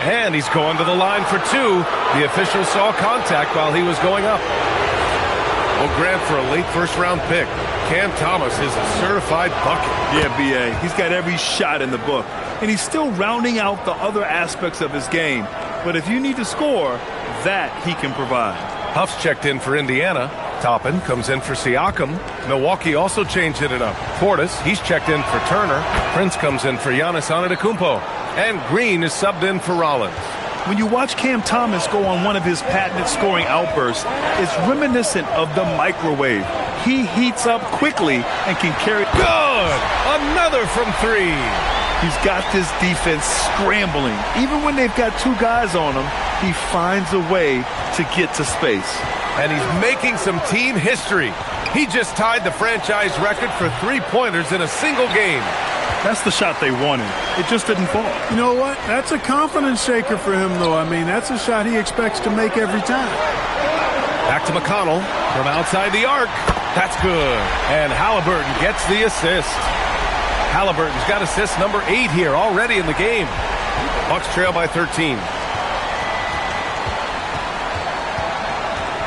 And he's going to the line for 2. The official saw contact while he was going up. We'll grant for a late first-round pick. Cam Thomas is a certified bucket. Yeah, B.A., he's got every shot in the book. And he's still rounding out the other aspects of his game. But if you need to score, that he can provide. Huff's checked in for Indiana. Toppin comes in for Siakam. Milwaukee also changed it up. Portis, he's checked in for Turner. Prince comes in for Giannis Antetokounmpo. And Green is subbed in for Rollins. When you watch Cam Thomas go on one of his patented scoring outbursts, it's reminiscent of the microwave. He heats up quickly and can carry. Good! Another from 3. He's got this defense scrambling. Even when they've got 2 guys on him, he finds a way to get to space. And he's making some team history. He just tied the franchise record for 3-pointers in a single game. That's the shot they wanted. It just didn't fall. You know what? That's a confidence shaker for him, though. I mean, that's a shot he expects to make every time. Back to McConnell from outside the arc. That's good. And Halliburton gets the assist. Halliburton's got assist number 8 here already in the game. Bucks trail by 13.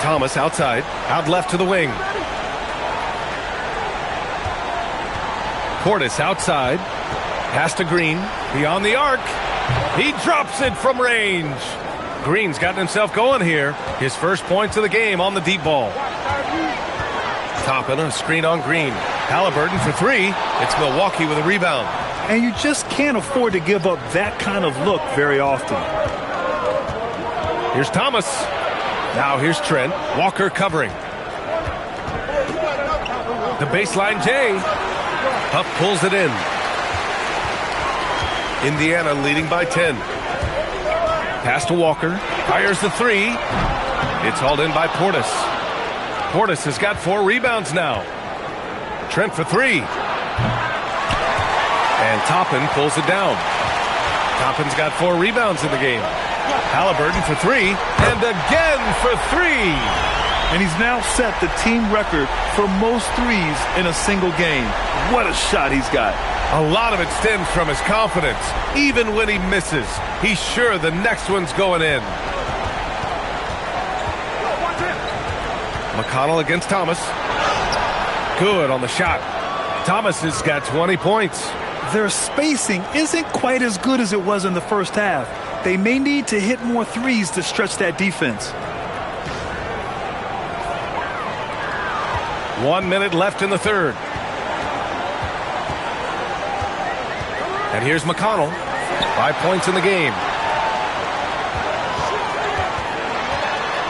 Thomas outside, out left to the wing. Portis outside, pass to Green, beyond the arc. He drops it from range. Green's gotten himself going here. His first points of the game on the deep ball. Toppin, a screen on Green. Halliburton for 3. It's Milwaukee with a rebound. And you just can't afford to give up that kind of look very often. Here's Thomas. Now here's Trent. Walker covering. The baseline J. Huff pulls it in. Indiana leading by 10. Pass to Walker. Fires the three. It's hauled in by Portis. Portis has got 4 rebounds now. Trent for 3. And Toppin pulls it down. Toppin's got 4 rebounds in the game. Halliburton for 3. And again for 3. And he's now set the team record for most threes in a single game. What a shot he's got. A lot of it stems from his confidence. Even when he misses, he's sure the next one's going in. McConnell against Thomas. Good on the shot. Thomas has got 20 points. Their spacing isn't quite as good as it was in the first half. They may need to hit more threes to stretch that defense. 1 minute left in the third. And here's McConnell. 5 points in the game.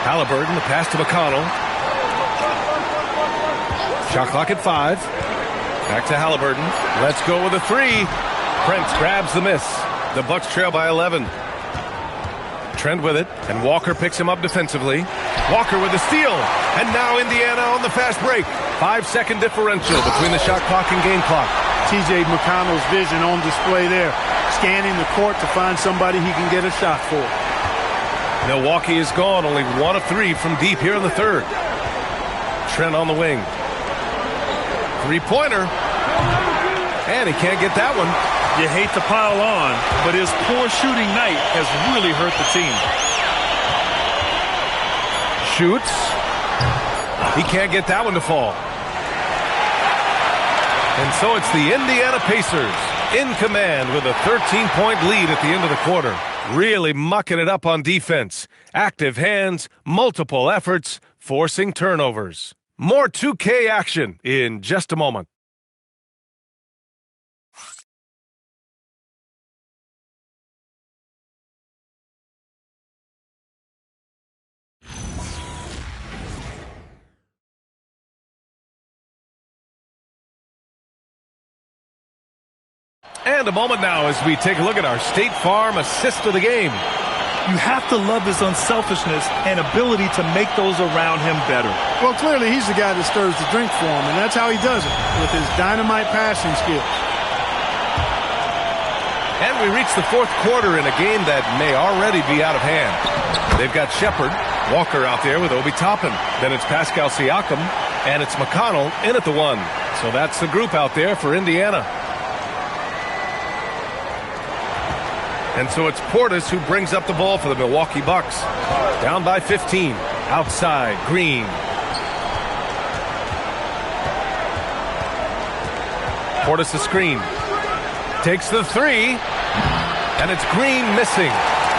Halliburton, the pass to McConnell. Shot clock at 5. Back to Halliburton. Let's go with a 3. Prince grabs the miss. The Bucks trail by 11. Trent with it, and Walker picks him up defensively. Walker with the steal, and now Indiana on the fast break. 5-second differential between the shot clock and game clock. T.J. McConnell's vision on display there, scanning the court to find somebody he can get a shot for. Milwaukee is gone, only 1 of 3 from deep here in the third. Trent on the wing. 3-pointer, and he can't get that one. You hate to pile on, but his poor shooting night has really hurt the team. Shoots. He can't get that one to fall. And so it's the Indiana Pacers in command with a 13-point lead at the end of the quarter. Really mucking it up on defense. Active hands, multiple efforts, forcing turnovers. More 2K action in just a moment. And a moment now as we take a look at our State Farm assist of the game. You have to love his unselfishness and ability to make those around him better. Well, clearly he's the guy that stirs the drink for him, and that's how he does it, with his dynamite passing skills. And we reach the fourth quarter in a game that may already be out of hand. They've got Shepard, Walker out there with Obi Toppin. Then it's Pascal Siakam, and it's McConnell in at the 1. So that's the group out there for Indiana. And so it's Portis who brings up the ball for the Milwaukee Bucks. Down by 15. Outside, Green. Portis a screen. Takes the 3. And it's Green missing.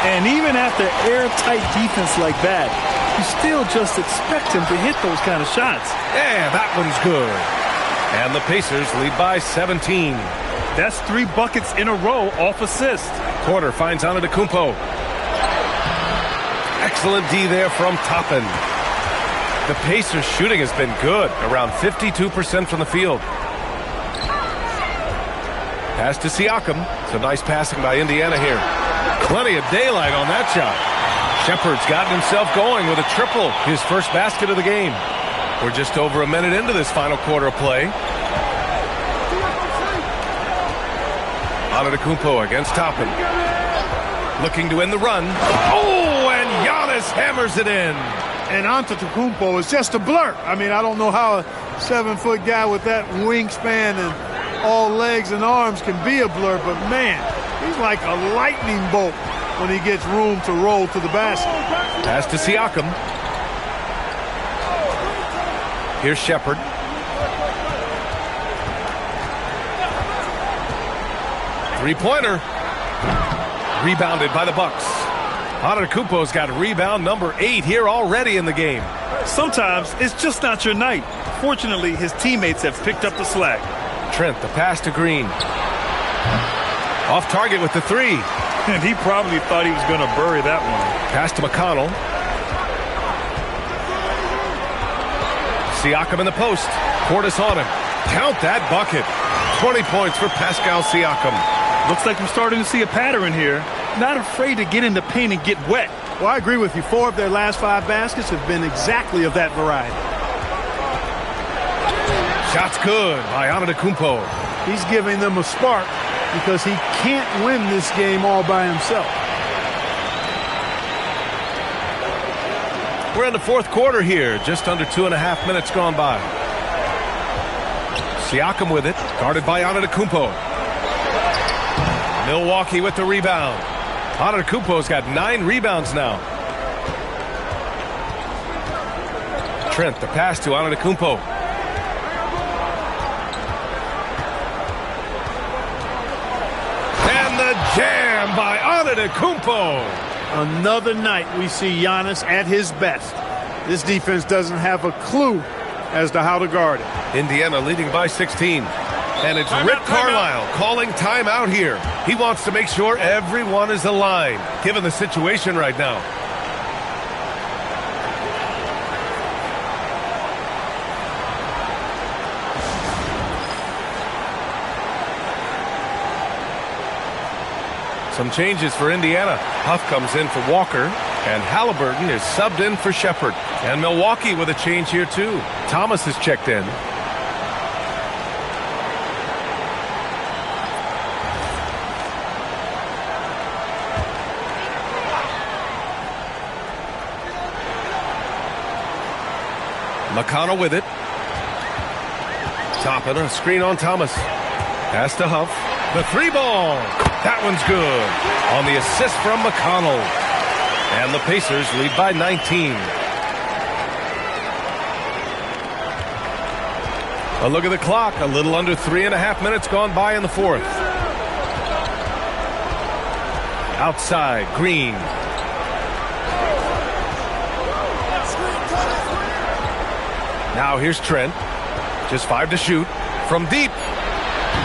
And even after airtight defense like that, you still just expect him to hit those kind of shots. Yeah, that one's good. And the Pacers lead by 17. That's 3 buckets in a row off assist. Porter finds Antetokounmpo. Excellent D there from Toppin. The Pacers shooting has been good, around 52% from the field. Pass to Siakam. So nice passing by Indiana here. Plenty of daylight on that shot. Shepard's gotten himself going with a triple, his first basket of the game. We're just over a minute into this final quarter of play. Antetokounmpo against Toppin. Looking to end the run. Oh, and Giannis hammers it in. And Antetokounmpo is just a blur. I mean, I don't know how a 7-foot guy with that wingspan and all legs and arms can be a blur, but man, he's like a lightning bolt when he gets room to roll to the basket. Pass to Siakam. Here's Shepard. Three-pointer. Rebounded by the Bucks. Antetokounmpo's got rebound number 8 here already in the game. Sometimes it's just not your night. Fortunately, his teammates have picked up the slack. Trent, the pass to Green. Off target with the 3. And he probably thought he was going to bury that one. Pass to McConnell. Siakam in the post. Portis on him. Count that bucket. 20 points for Pascal Siakam. Looks like we're starting to see a pattern here. Not afraid to get in the paint and get wet. Well, I agree with you. 4 of their last 5 baskets have been exactly of that variety. Shot's good by Antetokounmpo. He's giving them a spark because he can't win this game all by himself. We're in the fourth quarter here. Just under 2.5 minutes gone by. Siakam with it, guarded by Antetokounmpo. Milwaukee with the rebound. Antetokounmpo's got 9 rebounds now. Trent, the pass to Antetokounmpo. And the jam by Antetokounmpo. Another night we see Giannis at his best. This defense doesn't have a clue as to how to guard it. Indiana leading by 16. And it's Rick Carlisle calling timeout here. He wants to make sure everyone is aligned, given the situation right now. Some changes for Indiana. Huff comes in for Walker, and Halliburton is subbed in for Shepherd. And Milwaukee with a change here, too. Thomas is checked in. McConnell with it. Toppin, a screen on Thomas. Pass to Huff. The 3-ball. That one's good. On the assist from McConnell. And the Pacers lead by 19. A look at the clock. A little under 3.5 minutes gone by in the fourth. Outside, Green. Now here's Trent. Just 5 to shoot. From deep.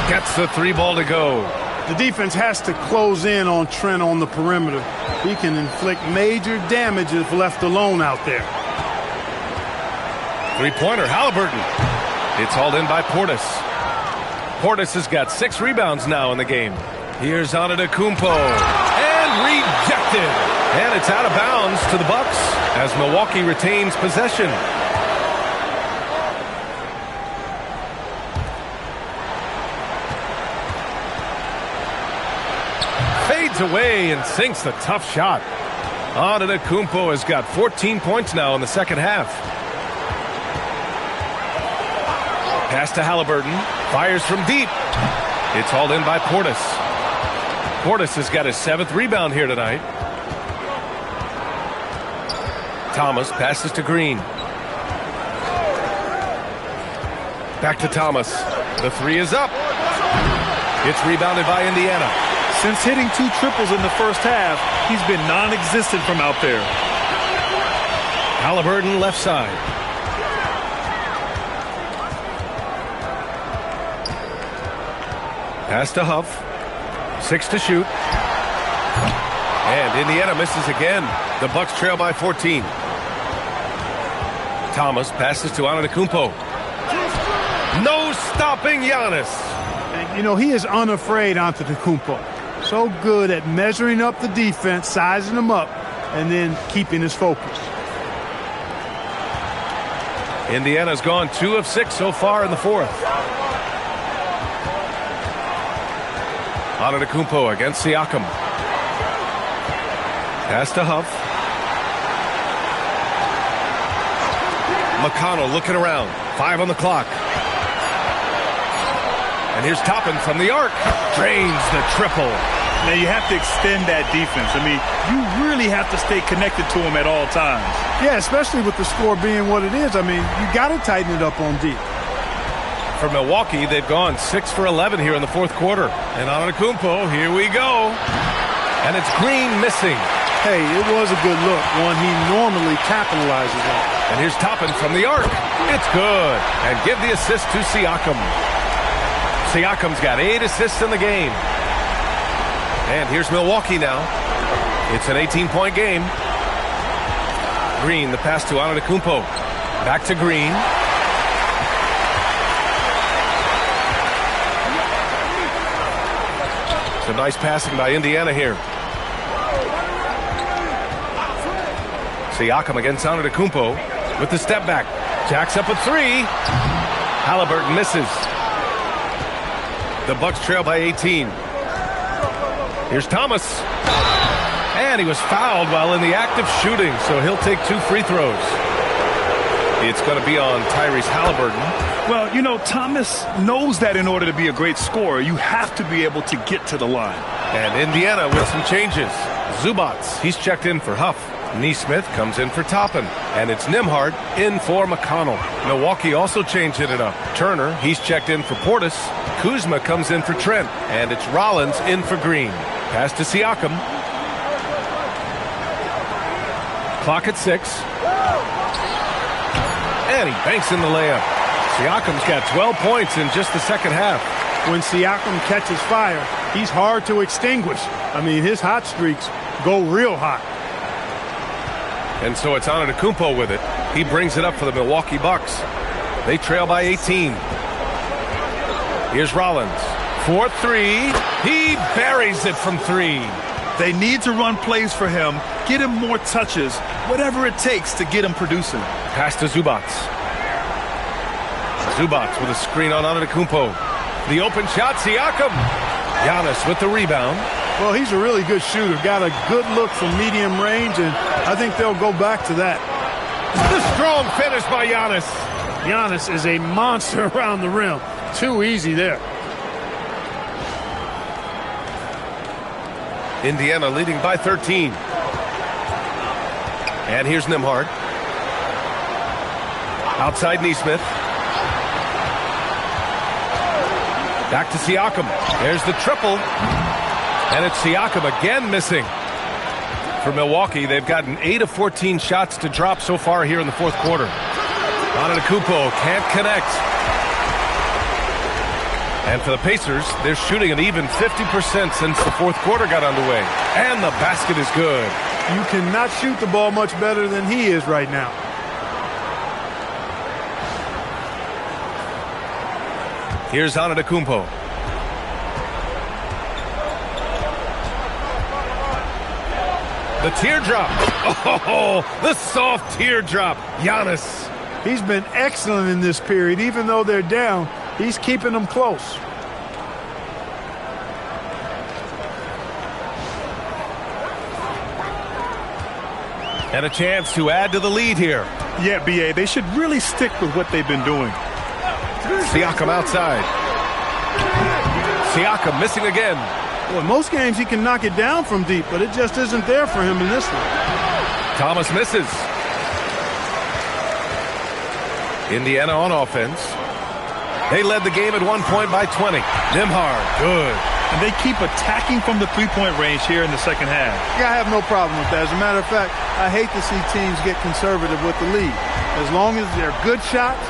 Gets the 3-ball to go. The defense has to close in on Trent on the perimeter. He can inflict major damage if left alone out there. 3-pointer, Halliburton. It's hauled in by Portis. Portis has got 6 rebounds now in the game. Here's Antetokounmpo. And rejected. And it's out of bounds to the Bucks as Milwaukee retains possession. Fades away and sinks the tough shot. Antetokounmpo has got 14 points now in the second half. Pass to Halliburton. Fires from deep. It's hauled in by Portis. Portis has got his 7th rebound here tonight. Thomas passes to Green. Back to Thomas. The 3 is up. It's rebounded by Indiana. Since hitting 2 triples in the first half, he's been non-existent from out there. Halliburton left side. Pass to Huff. 6 to shoot. And Indiana misses again. The Bucks trail by 14. Thomas passes to Antetokounmpo. No stopping Giannis. And, you know, he is unafraid, Antetokounmpo. So good at measuring up the defense, sizing them up, and then keeping his focus. Indiana's gone 2 of 6 so far in the fourth. Antetokounmpo against Siakam. Pass to Huff. McConnell looking around. 5 on the clock. And here's Toppin from the arc. Drains the triple. Now you have to extend that defense. I mean, you really have to stay connected to him at all times. Yeah, especially with the score being what it is. I mean, you got to tighten it up on deep. For Milwaukee, they've gone 6 for 11 here in the fourth quarter. And Antetokounmpo, here we go. And it's Green missing. Hey, it was a good look, one he normally capitalizes on. And here's Toppin from the arc. It's good. And give the assist to Siakam. Siakam's got 8 assists in the game. And here's Milwaukee now. It's an 18-point game. Green, the pass to Antetokounmpo. Back to Green. Some nice passing by Indiana here. Siakam against Antetokounmpo with the step back. Jacks up a three. Halliburton misses. The Bucks trail by 18. Here's Thomas. And he was fouled while in the act of shooting, so he'll take 2 free throws. It's going to be on Tyrese Halliburton. Well, you know, Thomas knows that in order to be a great scorer, you have to be able to get to the line. And Indiana with some changes. Zubats, he's checked in for Huff. Neesmith comes in for Toppin. And it's Nembhard in for McConnell. Milwaukee also changing it up. Turner, he's checked in for Portis. Kuzma comes in for Trent. And it's Rollins in for Green. Pass to Siakam. Clock at 6. And he banks in the layup. Siakam's got 12 points in just the second half. When Siakam catches fire, he's hard to extinguish. I mean, his hot streaks go real hot. And so it's Antetokounmpo with it. He brings it up for the Milwaukee Bucks. They trail by 18. Here's Rollins. 4-3. He buries it from 3. They need to run plays for him, get him more touches, whatever it takes to get him producing. Pass to Zubats. Zubats with a screen on Antetokounmpo. The open shot, Siakam. Giannis with the rebound. Well, he's a really good shooter. Got a good look from medium range, and I think they'll go back to that. The strong finish by Giannis. Giannis is a monster around the rim. Too easy there. Indiana leading by 13. And here's Nembhard. Outside Neesmith. Back to Siakam. There's the triple. And it's Siakam again missing. For Milwaukee, they've gotten 8 of 14 shots to drop so far here in the fourth quarter. Antetokounmpo can't connect. And for the Pacers, they're shooting an even 50% since the fourth quarter got underway. And the basket is good. You cannot shoot the ball much better than he is right now. Here's Antetokounmpo. The teardrop. Oh, the soft teardrop. Giannis. He's been excellent in this period. Even though they're down, he's keeping them close. And a chance to add to the lead here. Yeah, B.A., they should really stick with what they've been doing. Siakam outside. Siakam missing again. Well, in most games he can knock it down from deep, but it just isn't there for him in this one. Thomas misses. Indiana on offense. They led the game at 1 point by 20. Nembhard, good. And they keep attacking from the three-point range here in the second half. Yeah, I have no problem with that. As a matter of fact, I hate to see teams get conservative with the lead. As long as they're good shots,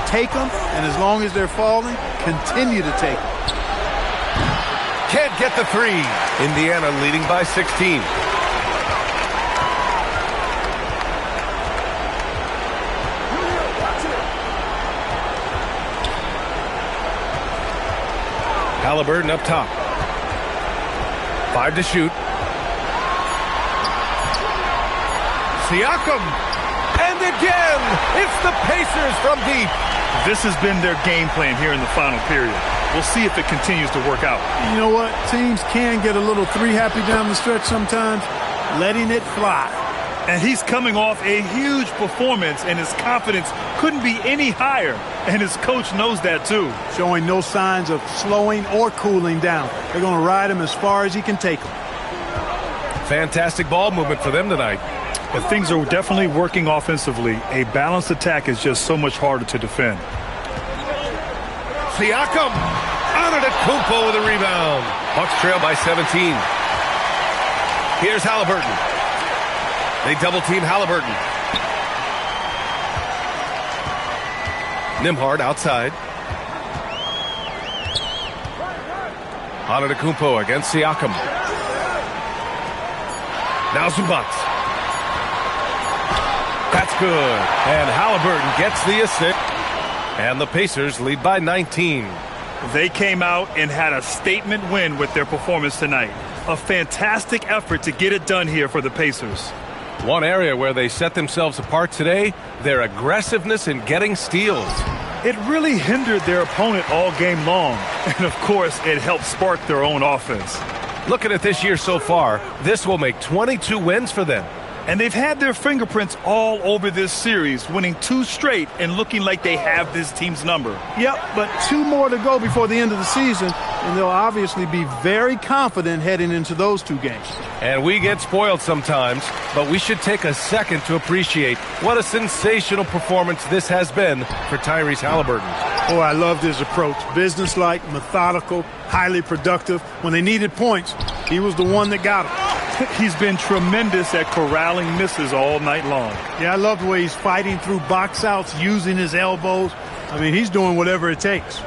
take them, and as long as they're falling, continue to take them. Can't get the three. Indiana leading by 16. Halliburton up top. 5 to shoot. Siakam. And again, it's the Pacers from deep. This has been their game plan here in the final period. We'll see if it continues to work out. You know what? Teams can get a little three-happy down the stretch sometimes, letting it fly. And he's coming off a huge performance, and his confidence couldn't be any higher. And his coach knows that, too. Showing no signs of slowing or cooling down. They're going to ride him as far as he can take him. Fantastic ball movement for them tonight. But things are definitely working offensively. A balanced attack is just so much harder to defend. Siakam. Antetokounmpo with a rebound. Bucks trail by 17. Here's Halliburton. They double-team Halliburton. Nembhard outside. Antetokounmpo against Siakam. Now Zubats. That's good. And Halliburton gets the assist. And the Pacers lead by 19. They came out and had a statement win with their performance tonight. A fantastic effort to get it done here for the Pacers. One area where they set themselves apart today, their aggressiveness in getting steals. It really hindered their opponent all game long. And, of course, it helped spark their own offense. Looking at this year so far, this will make 22 wins for them. And they've had their fingerprints all over this series, winning 2 straight and looking like they have this team's number. Yep, but 2 more to go before the end of the season, and they'll obviously be very confident heading into those 2 games. And we get spoiled sometimes, but we should take a second to appreciate what a sensational performance this has been for Tyrese Halliburton. Oh, I loved his approach. Businesslike, methodical, highly productive. When they needed points, he was the one that got them. He's been tremendous at corralling misses all night long. Yeah, I love the way he's fighting through box outs, using his elbows. I mean, he's doing whatever it takes.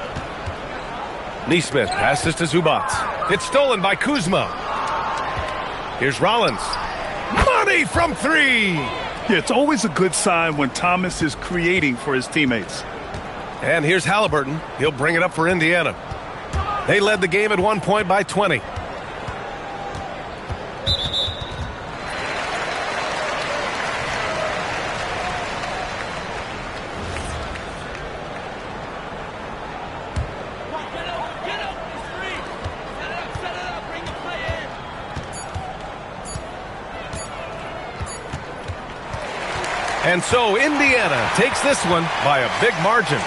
Neesmith passes to Zubac. It's stolen by Kuzma. Here's Rollins. Money from 3. Yeah, it's always a good sign when Thomas is creating for his teammates. And here's Halliburton. He'll bring it up for Indiana. They led the game at one point by 20. And so Indiana takes this one by a big margin.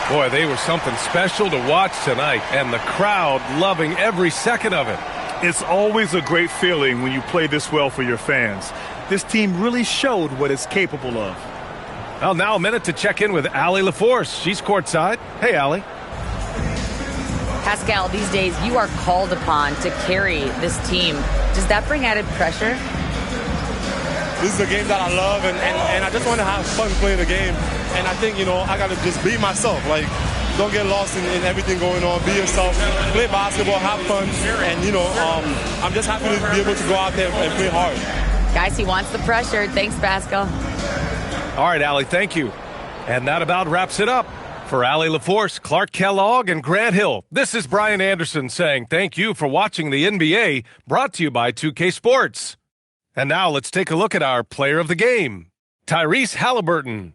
Boy, they were something special to watch tonight, and the crowd loving every second of it. It's always a great feeling when you play this well for your fans. This team really showed what it's capable of. Well, now a minute to check in with Allie LaForce. She's courtside. Hey, Allie. Pascal, these days you are called upon to carry this team. Does that bring added pressure? This is a game that I love, and I just want to have fun playing the game. And I think, I got to just be myself. Like, don't get lost in everything going on. Be yourself. Play basketball, have fun. And, I'm just happy to be able to go out there and play hard. Guys, he wants the pressure. Thanks, Pascal. All right, Allie, thank you. And that about wraps it up. For Allie LaForce, Clark Kellogg, and Grant Hill, this is Brian Anderson saying thank you for watching the NBA, brought to you by 2K Sports. And now let's take a look at our player of the game, Tyrese Halliburton.